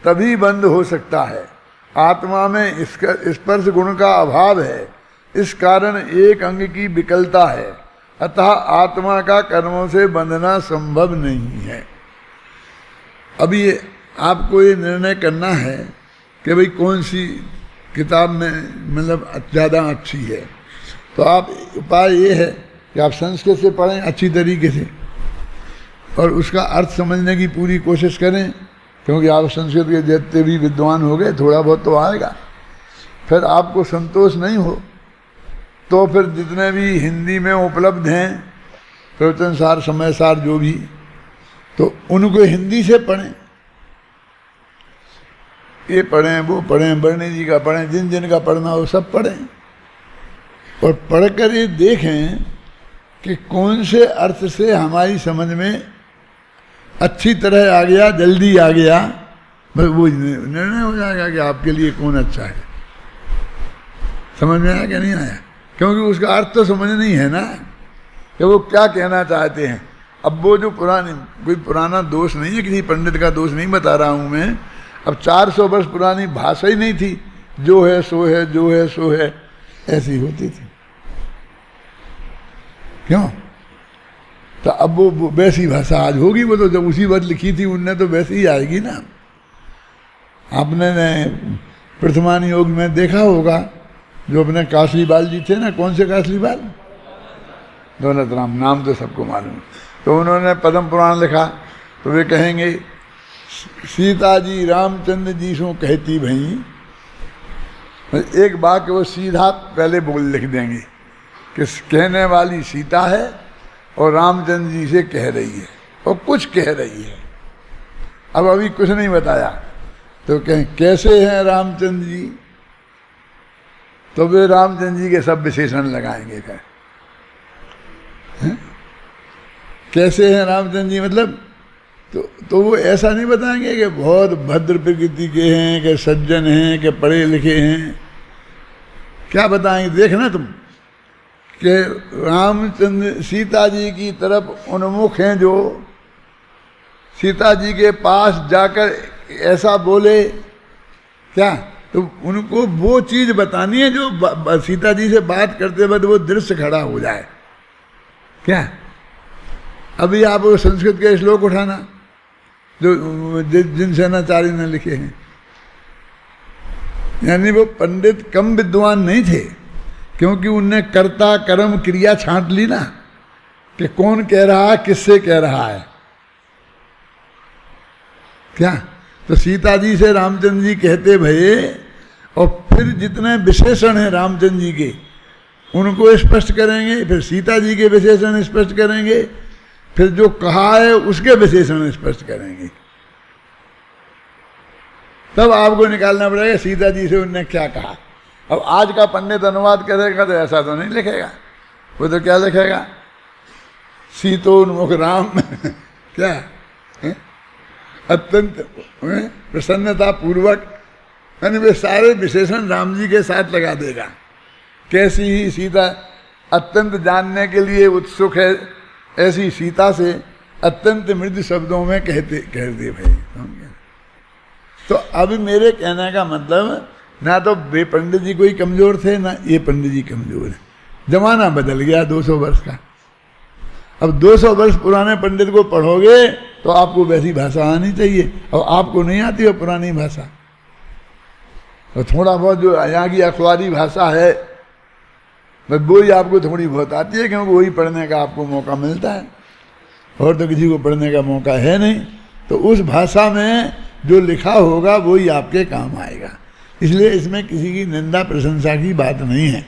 तभी बंध हो सकता है। आत्मा में इसका स्पर्श गुण का अभाव है, इस कारण एक अंग की विकलता है, अतः आत्मा का कर्मों से बंधना संभव नहीं है। अभी आपको ये निर्णय करना है कि भाई कौन सी किताब में मतलब ज़्यादा अच्छी है। तो आप उपाय ये है कि आप संस्कृत से पढ़ें अच्छी तरीके से और उसका अर्थ समझने की पूरी कोशिश करें, क्योंकि आप संस्कृत के जितने भी विद्वान हो गए थोड़ा बहुत तो आएगा। फिर आपको संतोष नहीं हो तो फिर जितने भी हिंदी में उपलब्ध हैं प्रवचन सार समय सार जो भी, तो उनको हिंदी से पढ़ें, ये पढ़ें वो पढ़ें, बरनी जी का पढ़ें, जिन जिन का पढ़ना हो सब पढ़ें और पढ़कर ये देखें कि कौन से अर्थ से हमारी समझ में अच्छी तरह आ गया, जल्दी आ गया, बस वो निर्णय हो जाएगा कि आपके लिए कौन अच्छा है। समझ में आया क्या नहीं आया? क्योंकि उसका अर्थ तो समझ नहीं है ना कि वो क्या कहना चाहते हैं। अब वो जो कोई पुराना दोष नहीं है, किसी पंडित का दोष नहीं बता रहा हूँ मैं। अब 400 वर्ष पुरानी भाषा ही नहीं थी, जो है सो है, जो है सो है, ऐसी होती थी। क्यों? तो अब वो वैसी भाषा आज होगी, वो तो जब उसी वक्त लिखी थी उनने तो वैसी ही आएगी ना। आपने प्रथमान योग में देखा होगा, जो अपने कासलीबाल जी थे ना, कौन से कासलीबाल? दौलत राम, नाम तो सबको मालूम। तो उन्होंने पद्म पुराण लिखा, तो वे कहेंगे सीता जी रामचंद्र जी सो कहती भई, एक वाक्य वो सीधा पहले बोल लिख देंगे कि कहने वाली सीता है और रामचंद्र जी से कह रही है और कुछ कह रही है। अब अभी कुछ नहीं बताया तो कहें कैसे हैं रामचंद्र जी, तो वे रामचंद्र जी के सब विशेषण लगाएंगे। कैसे हैं रामचंद्र जी मतलब तो वो ऐसा नहीं बताएंगे कि बहुत भद्र प्रकृति के हैं, कि सज्जन हैं, कि पढ़े लिखे हैं। क्या बताएंगे? देखना तुम कि रामचंद्र सीता जी की तरफ उन्मुख हैं, जो सीता जी के पास जाकर ऐसा बोले क्या, तो उनको वो चीज़ बतानी है जो सीता जी से बात करते वक्त वो दृश्य खड़ा हो जाए। क्या अभी आप वो संस्कृत के श्लोक उठाना जो जिन सेनाचार्य ने लिखे हैं, यानी वो पंडित कम विद्वान नहीं थे, क्योंकि उनने कर्ता कर्म क्रिया छांट ली ना कि कौन कह रहा है, किससे कह रहा है। क्या तो सीता जी से रामचंद्र जी कहते भये, और फिर जितने विशेषण हैं रामचंद्र जी के उनको स्पष्ट करेंगे, फिर सीता जी के विशेषण स्पष्ट करेंगे, फिर जो कहा है उसके विशेषण स्पष्ट करेंगे। तब आपको निकालना पड़ेगा सीता जी से उनने क्या कहा। अब आज का पंडित अनुवाद करेगा तो ऐसा तो नहीं लिखेगा, वो तो क्या लिखेगा, सीतोन्मुख राम क्या अत्यंत प्रसन्नता पूर्वक, यानी वे सारे विशेषण राम जी के साथ लगा देगा। कैसी ही सीता अत्यंत जानने के लिए उत्सुक है, ऐसी सीता से अत्यंत मृदु शब्दों में कहते भाई। तो अभी मेरे कहने का मतलब, ना तो वे पंडित जी कोई कमजोर थे, ना ये पंडित जी कमजोर है। जमाना बदल गया 200 वर्ष का। अब 200 वर्ष पुराने पंडित को पढ़ोगे तो आपको वैसी भाषा आनी चाहिए, और आपको नहीं आती हो पुरानी भाषा। और थोड़ा बहुत जो यहाँ की अखबारी भाषा है बस वो ही आपको थोड़ी बहुत आती है, क्योंकि वही पढ़ने का आपको मौका मिलता है, और तो किसी को पढ़ने का मौका है नहीं। तो उस भाषा में जो लिखा होगा वही आपके काम आएगा। इसलिए इसमें किसी की निंदा प्रशंसा की बात नहीं है।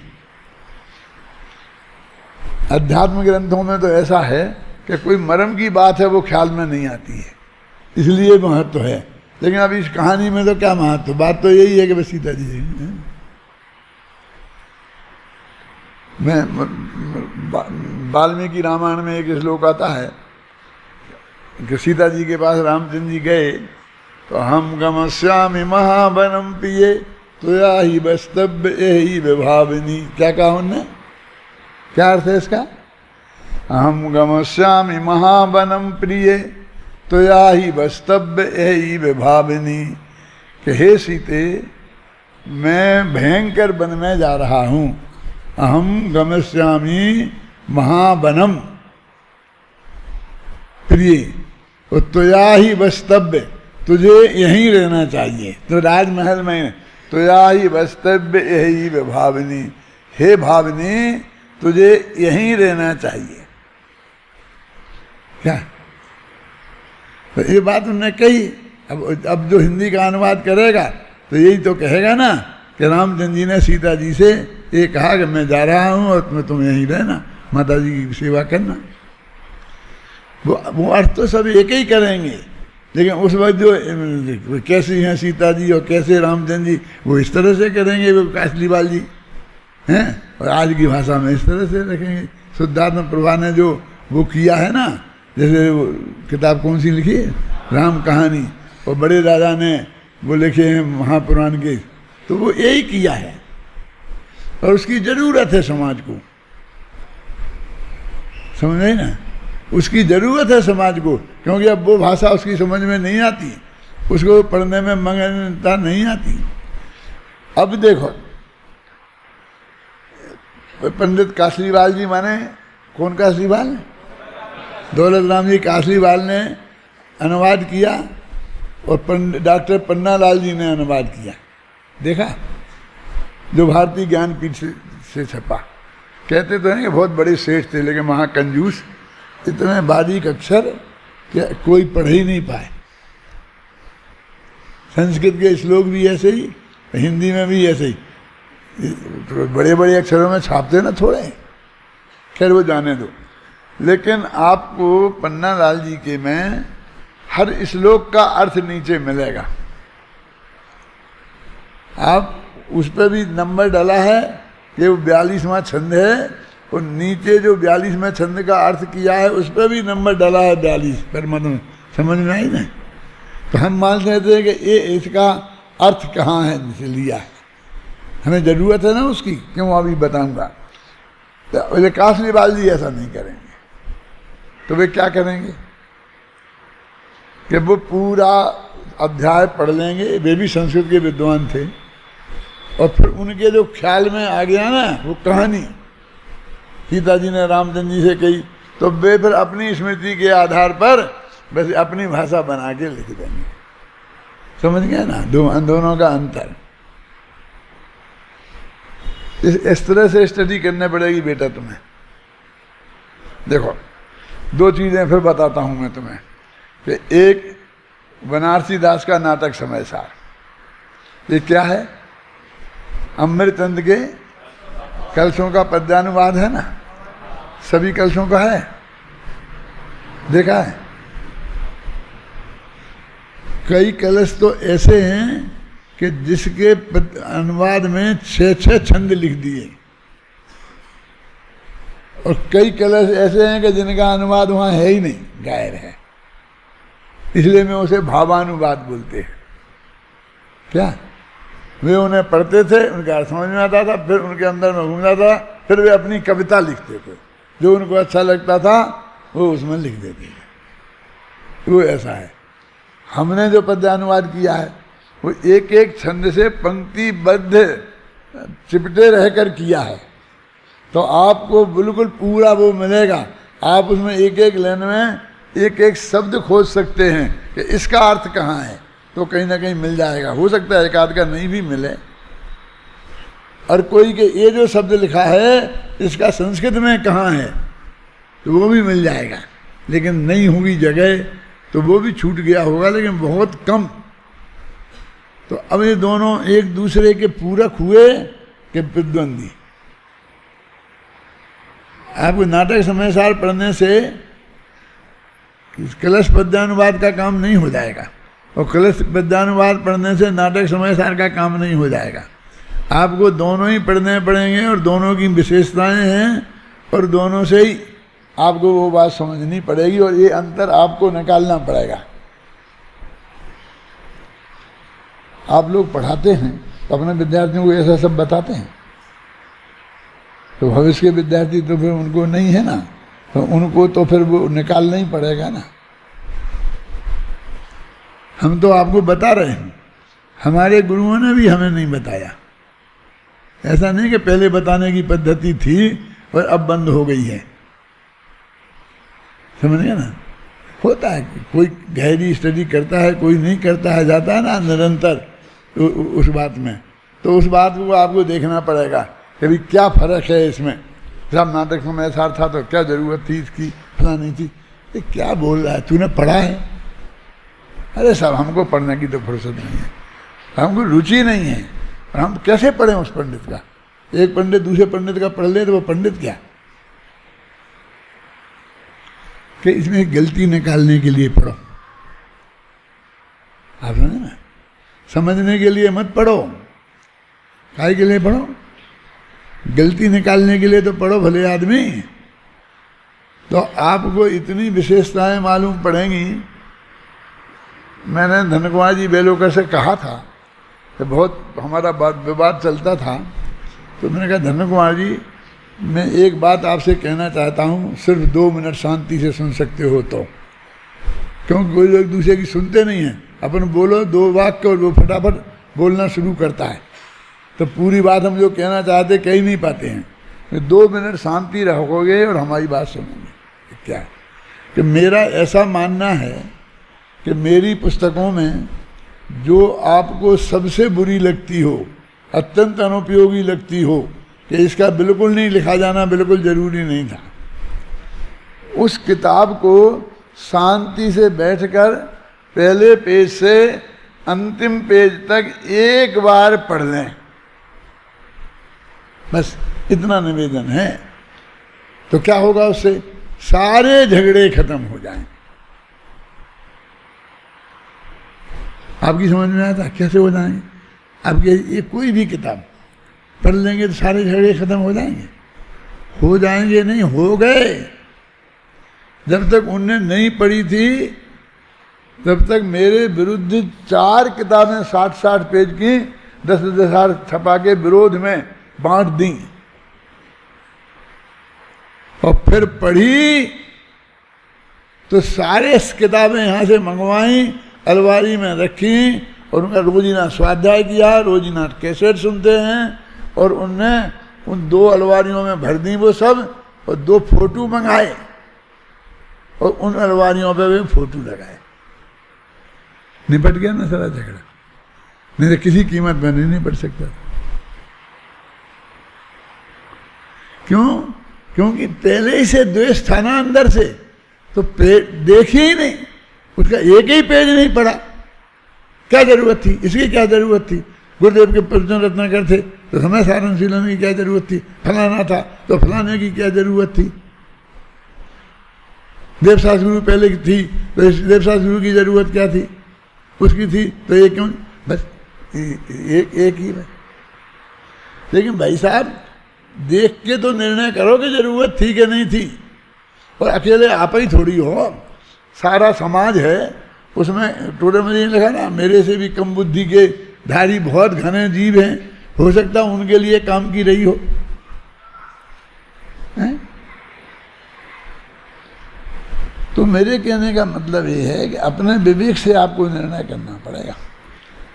अध्यात्म ग्रंथों में तो ऐसा है कि कोई मर्म की बात है वो ख्याल में नहीं आती है, इसलिए महत्व है। लेकिन अब इस कहानी में तो क्या महत्व, बात तो यही है कि बस सीता जी मैं वाल्मीकि रामायण में एक श्लोक आता है कि सीता जी के पास रामचंद्र जी गए तो हम गमस्यामि महावनम प्रिये त्वया ही वस्तव्य यही विभाविनी। क्या कहा उनने, क्या अर्थ है इसका? हम गमस्यामि महावनम प्रिये त्वया ही वस्तव्य यही विभाविनी, कि हे सीते मैं भयंकर वन में जा रहा हूँ। अहम गमस्यामि महावनम प्रिय, त्वया ही वस्तव्य, तुझे यहीं रहना चाहिए, तो राजमहल में तो यही वास्तव्य यही भावनी, हे भावनी तुझे यहीं रहना चाहिए। क्या तो ये बात उन्होंने कही। अब जो हिंदी का अनुवाद करेगा तो यही तो कहेगा ना कि रामचंद्र जी ने सीता जी से ये कहा कि मैं जा रहा हूँ और तुम यहीं रहना, माता जी की सेवा करना। वो अर्थ तो सब एक ही करेंगे, लेकिन उस वक्त जो कैसी हैं सीता जी और कैसे रामचंद्र जी, वो इस तरह से करेंगे वो कासलीवाल जी हैं, और आज की भाषा में इस तरह से रखेंगे। शुद्धात्मा प्रभा ने जो वो किया है ना, जैसे वो किताब कौन सी लिखी है, राम कहानी, और बड़े राजा ने वो लिखे हैं महापुराण के, तो वो यही किया है और उसकी ज़रूरत है समाज को, समझ नहीं ना, उसकी ज़रूरत है समाज को, क्योंकि अब वो भाषा उसकी समझ में नहीं आती, उसको पढ़ने में मगनता नहीं आती। अब देखो पंडित कासलीवाल जी, माने कौन कासलीवाल, दौलत राम जी कासलीवाल ने अनुवाद किया और डॉक्टर पन्नालाल जी ने अनुवाद किया। देखा, जो भारतीय ज्ञानपीठ से छपा। कहते तो हैं कि बहुत बड़े सेठ थे, लेकिन महाकंजूस, इतने बारीक अक्षर कि कोई पढ़ ही नहीं पाए। संस्कृत के श्लोक भी ऐसे ही, हिंदी में भी ऐसे ही, तो बड़े बड़े अक्षरों में छापते ना थोड़े। खैर वो जाने दो, लेकिन आपको पन्नालाल जी के में हर श्लोक का अर्थ नीचे मिलेगा। आप उस पर भी नंबर डाला है कि वो 42वां छंद है, और नीचे जो 42वें छंद का अर्थ किया है उस पर भी नंबर डाला है 42 पर। मतलब समझ में आई ना, तो हम मानते थे कि ये इसका अर्थ कहाँ है जिसे लिया है, हमें ज़रूरत है ना उसकी, क्यों अभी बताऊंगा। तो कासलीवाल जी ऐसा नहीं करेंगे, तो वे क्या करेंगे कि वो पूरा अध्याय पढ़ लेंगे, वे भी संस्कृत के विद्वान थे, और फिर उनके जो ख्याल में आ गया ना वो कहानी सीता जी ने रामचंद्र जी से कही, तो वे फिर अपनी स्मृति के आधार पर बस अपनी भाषा बना के लिख देंगे। समझ गए ना दोनों का अंतर। इस तरह से स्टडी करने पड़ेगी बेटा तुम्हें। देखो 2 चीज़ें फिर बताता हूँ मैं तुम्हें, कि एक बनारसी दास का नाटक समय सार, ये क्या है, अमृतचंद के कलशों का पद्यानुवाद है ना, सभी कलशों का है, देखा है। कई कलश तो ऐसे हैं कि जिसके अनुवाद में 6 छंद लिख दिए, और कई कलश ऐसे हैं कि जिनका अनुवाद वहाँ है ही नहीं, गायब है, इसलिए मैं उसे भावानुवाद बोलते हैं। क्या वे उन्हें पढ़ते थे, उनका अर्थ समझ में आता था, फिर उनके अंदर में घूमता था, फिर वे अपनी कविता लिखते थे, जो उनको अच्छा लगता था वो उसमें लिख देते थे। वो ऐसा है। हमने जो पद्यानुवाद किया है वो एक एक छंद से पंक्तिबद्ध चिपटे रहकर किया है, तो आपको बिल्कुल पूरा वो मिलेगा। आप उसमें एक एक लाइन में एक एक शब्द खोज सकते हैं कि इसका अर्थ कहाँ है, तो कहीं ना कहीं मिल जाएगा। हो सकता है एक आध का नहीं भी मिले, और कोई के ये जो शब्द लिखा है इसका संस्कृत में कहाँ है, तो वो भी मिल जाएगा। लेकिन नहीं होगी जगह तो वो भी छूट गया होगा, लेकिन बहुत कम। तो अब ये दोनों एक दूसरे के पूरक हुए कि प्रतिद्वंदी। आपको नाटक समय सार पढ़ने से कलश पद्यानुवाद का काम नहीं हो जाएगा, और कलश पद्यानुवाद पढ़ने से नाटक समय सार का काम नहीं हो जाएगा। आपको दोनों ही पढ़ने पड़ेंगे, और दोनों की विशेषताएं हैं, और दोनों से ही आपको वो बात समझनी पड़ेगी, और ये अंतर आपको निकालना पड़ेगा। आप लोग पढ़ाते हैं तो अपने विद्यार्थियों को ऐसा सब बताते हैं, तो भविष्य के विद्यार्थी तो फिर उनको नहीं है ना, तो उनको तो फिर वो निकालना ही पड़ेगा ना। हम तो आपको बता रहे हैं, हमारे गुरुओं ने भी हमें नहीं बताया। ऐसा नहीं कि पहले बताने की पद्धति थी और अब बंद हो गई है, समझ गए ना। होता है कि कोई गहरी स्टडी करता है, कोई नहीं करता है, जाता है ना निरंतर उस बात में, तो उस बात को आपको देखना पड़ेगा कि भाई क्या फ़र्क है इसमें। सब नाटक में ऐसा था तो क्या ज़रूरत थी इसकी, फलानी थी, ये क्या बोल रहा है, तूने पढ़ा है? अरे साहब हमको पढ़ने की तो फुर्सत नहीं है, हमको रुचि नहीं है, और हम कैसे पढ़ें उस पंडित का? एक पंडित दूसरे पंडित का पढ़ ले तो वो पंडित क्या, कि इसमें गलती निकालने के लिए पढ़ो। आप समझे ना, समझने के लिए मत पढ़ो, काहे के लिए पढ़ो? गलती निकालने के लिए तो पढ़ो भले आदमी। तो आपको इतनी विशेषताएं मालूम पड़ेंगी। मैंने धन कुमार जी बेलोकर से कहा था कि बहुत हमारा विवाद चलता था, तो मैंने कहा धन कुमार जी मैं एक बात आपसे कहना चाहता हूँ, सिर्फ 2 मिनट शांति से सुन सकते हो तो, क्योंकि कोई लोग दूसरे की सुनते नहीं हैं। अपन बोलो 2 वाक्य और वो फटाफट बोलना शुरू करता है, तो पूरी बात हम जो कहना चाहते कह ही नहीं पाते हैं। 2 मिनट शांति रखोगे और हमारी बात सुनोगे। क्या है कि मेरा ऐसा मानना है कि मेरी पुस्तकों में जो आपको सबसे बुरी लगती हो, अत्यंत अनुपयोगी लगती हो, कि इसका बिल्कुल नहीं लिखा जाना बिल्कुल ज़रूरी नहीं था, उस किताब को शांति से बैठकर पहले पेज से अंतिम पेज तक एक बार पढ़ लें, बस इतना निवेदन है। तो क्या होगा उससे? सारे झगड़े खत्म हो जाएं। आपकी समझ में आता कैसे हो जाएंगे? आपके ये कोई भी किताब पढ़ लेंगे तो सारे झगड़े खत्म हो जाएंगे। हो जाएंगे नहीं, हो गए। जब तक उनने नहीं पढ़ी थी तब तक मेरे विरुद्ध 4 किताबें 60-60 पेज की 10,000 छपा के विरोध में बांट दी, और फिर पढ़ी तो सारे किताबें यहाँ से मंगवाई, अलमारी में रखी, और उनका रोजीना स्वाध्याय किया, रोजीना कैसेट सुनते हैं, और उनने उन 2 अलमारियों में भर दी वो सब, और 2 फोटो मंगाए और उन अलमारियों पे भी फोटो लगाए। निपट गया ना सारा झगड़ा। नहीं तो किसी कीमत में नहीं निपट सकता। क्यों? क्योंकि पहले ही से द्वेष था ना अंदर से, तो देखिए ही नहीं, उसका एक ही पेज नहीं पढ़ा। क्या जरूरत थी इसकी? क्या जरूरत थी? गुरुदेव के प्रवचन रत्नाकर थे तो समय सारण शीलन की क्या जरूरत थी? फलाना था तो फलाने की क्या जरूरत थी? देवशास्त्र गुरु पहले की थी तो देवशास्त्र गुरु की जरूरत क्या थी? उसकी थी तो ये क्यों? बस एक ही है। लेकिन भाई साहब देख के तो निर्णय करो कि जरूरत थी कि नहीं थी। और अकेले आप ही थोड़ी हो, सारा समाज है उसमें। टोडर में लिखा ना, मेरे से भी कम बुद्धि के धारी बहुत घने जीव हैं, हो सकता उनके लिए काम की रही हो। है? तो मेरे कहने का मतलब ये है कि अपने विवेक से आपको निर्णय करना पड़ेगा।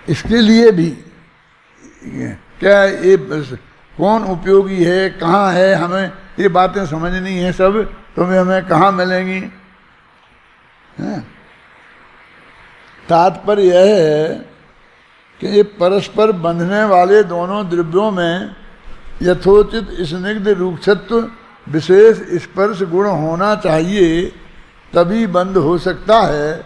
इसके लिए भी क्या ये कौन उपयोगी है, कहाँ है, हमें ये बातें समझनी है सब, तो हमें कहाँ मिलेंगी? तात्पर्य यह है कि ये परस्पर बंधने वाले दोनों द्रव्यों में यथोचित स्निग्ध रूक्षत्व विशेष स्पर्श गुण होना चाहिए, तभी बंध हो सकता है।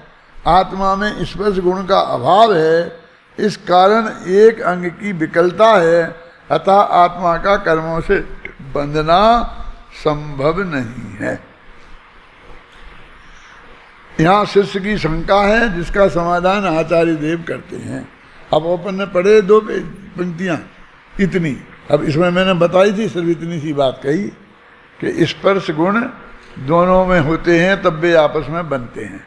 आत्मा में स्पर्श गुण का अभाव है, इस कारण एक अंग की विकलता है, अतः आत्मा का कर्मों से बंधना संभव नहीं है। यहाँ शिष्य की शंका है जिसका समाधान आचार्य देव करते हैं। अब अपन ने पढ़े 2 पंक्तियाँ इतनी, अब इसमें मैंने बताई थी सिर्फ इतनी सी बात कही कि स्पर्श गुण दोनों में होते हैं तब वे आपस में बनते हैं।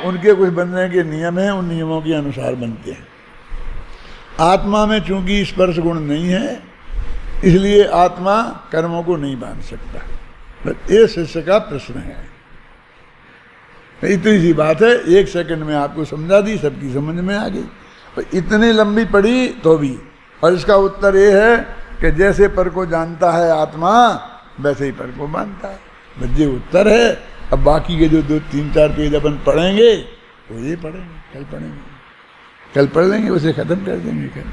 उनके कुछ बनने के नियम हैं, उन नियमों के अनुसार बनते हैं। आत्मा में चूंकि स्पर्श गुण नहीं है इसलिए आत्मा कर्मों को नहीं बांध सकता। बस ये शिष्य का प्रश्न है। इतनी सी बात है, 1 सेकंड में आपको समझा दी, सबकी समझ में आ गई। और इतनी लंबी पड़ी तो भी, और इसका उत्तर ये है कि जैसे पर को जानता है आत्मा वैसे ही पर को मानता है। बस ये उत्तर है। अब बाकी के जो 2-3-4 पेज अपन पढ़ेंगे वो ये पढ़ेंगे, कल पढ़ेंगे, कल पढ़ लेंगे, उसे खत्म कर देंगे कल।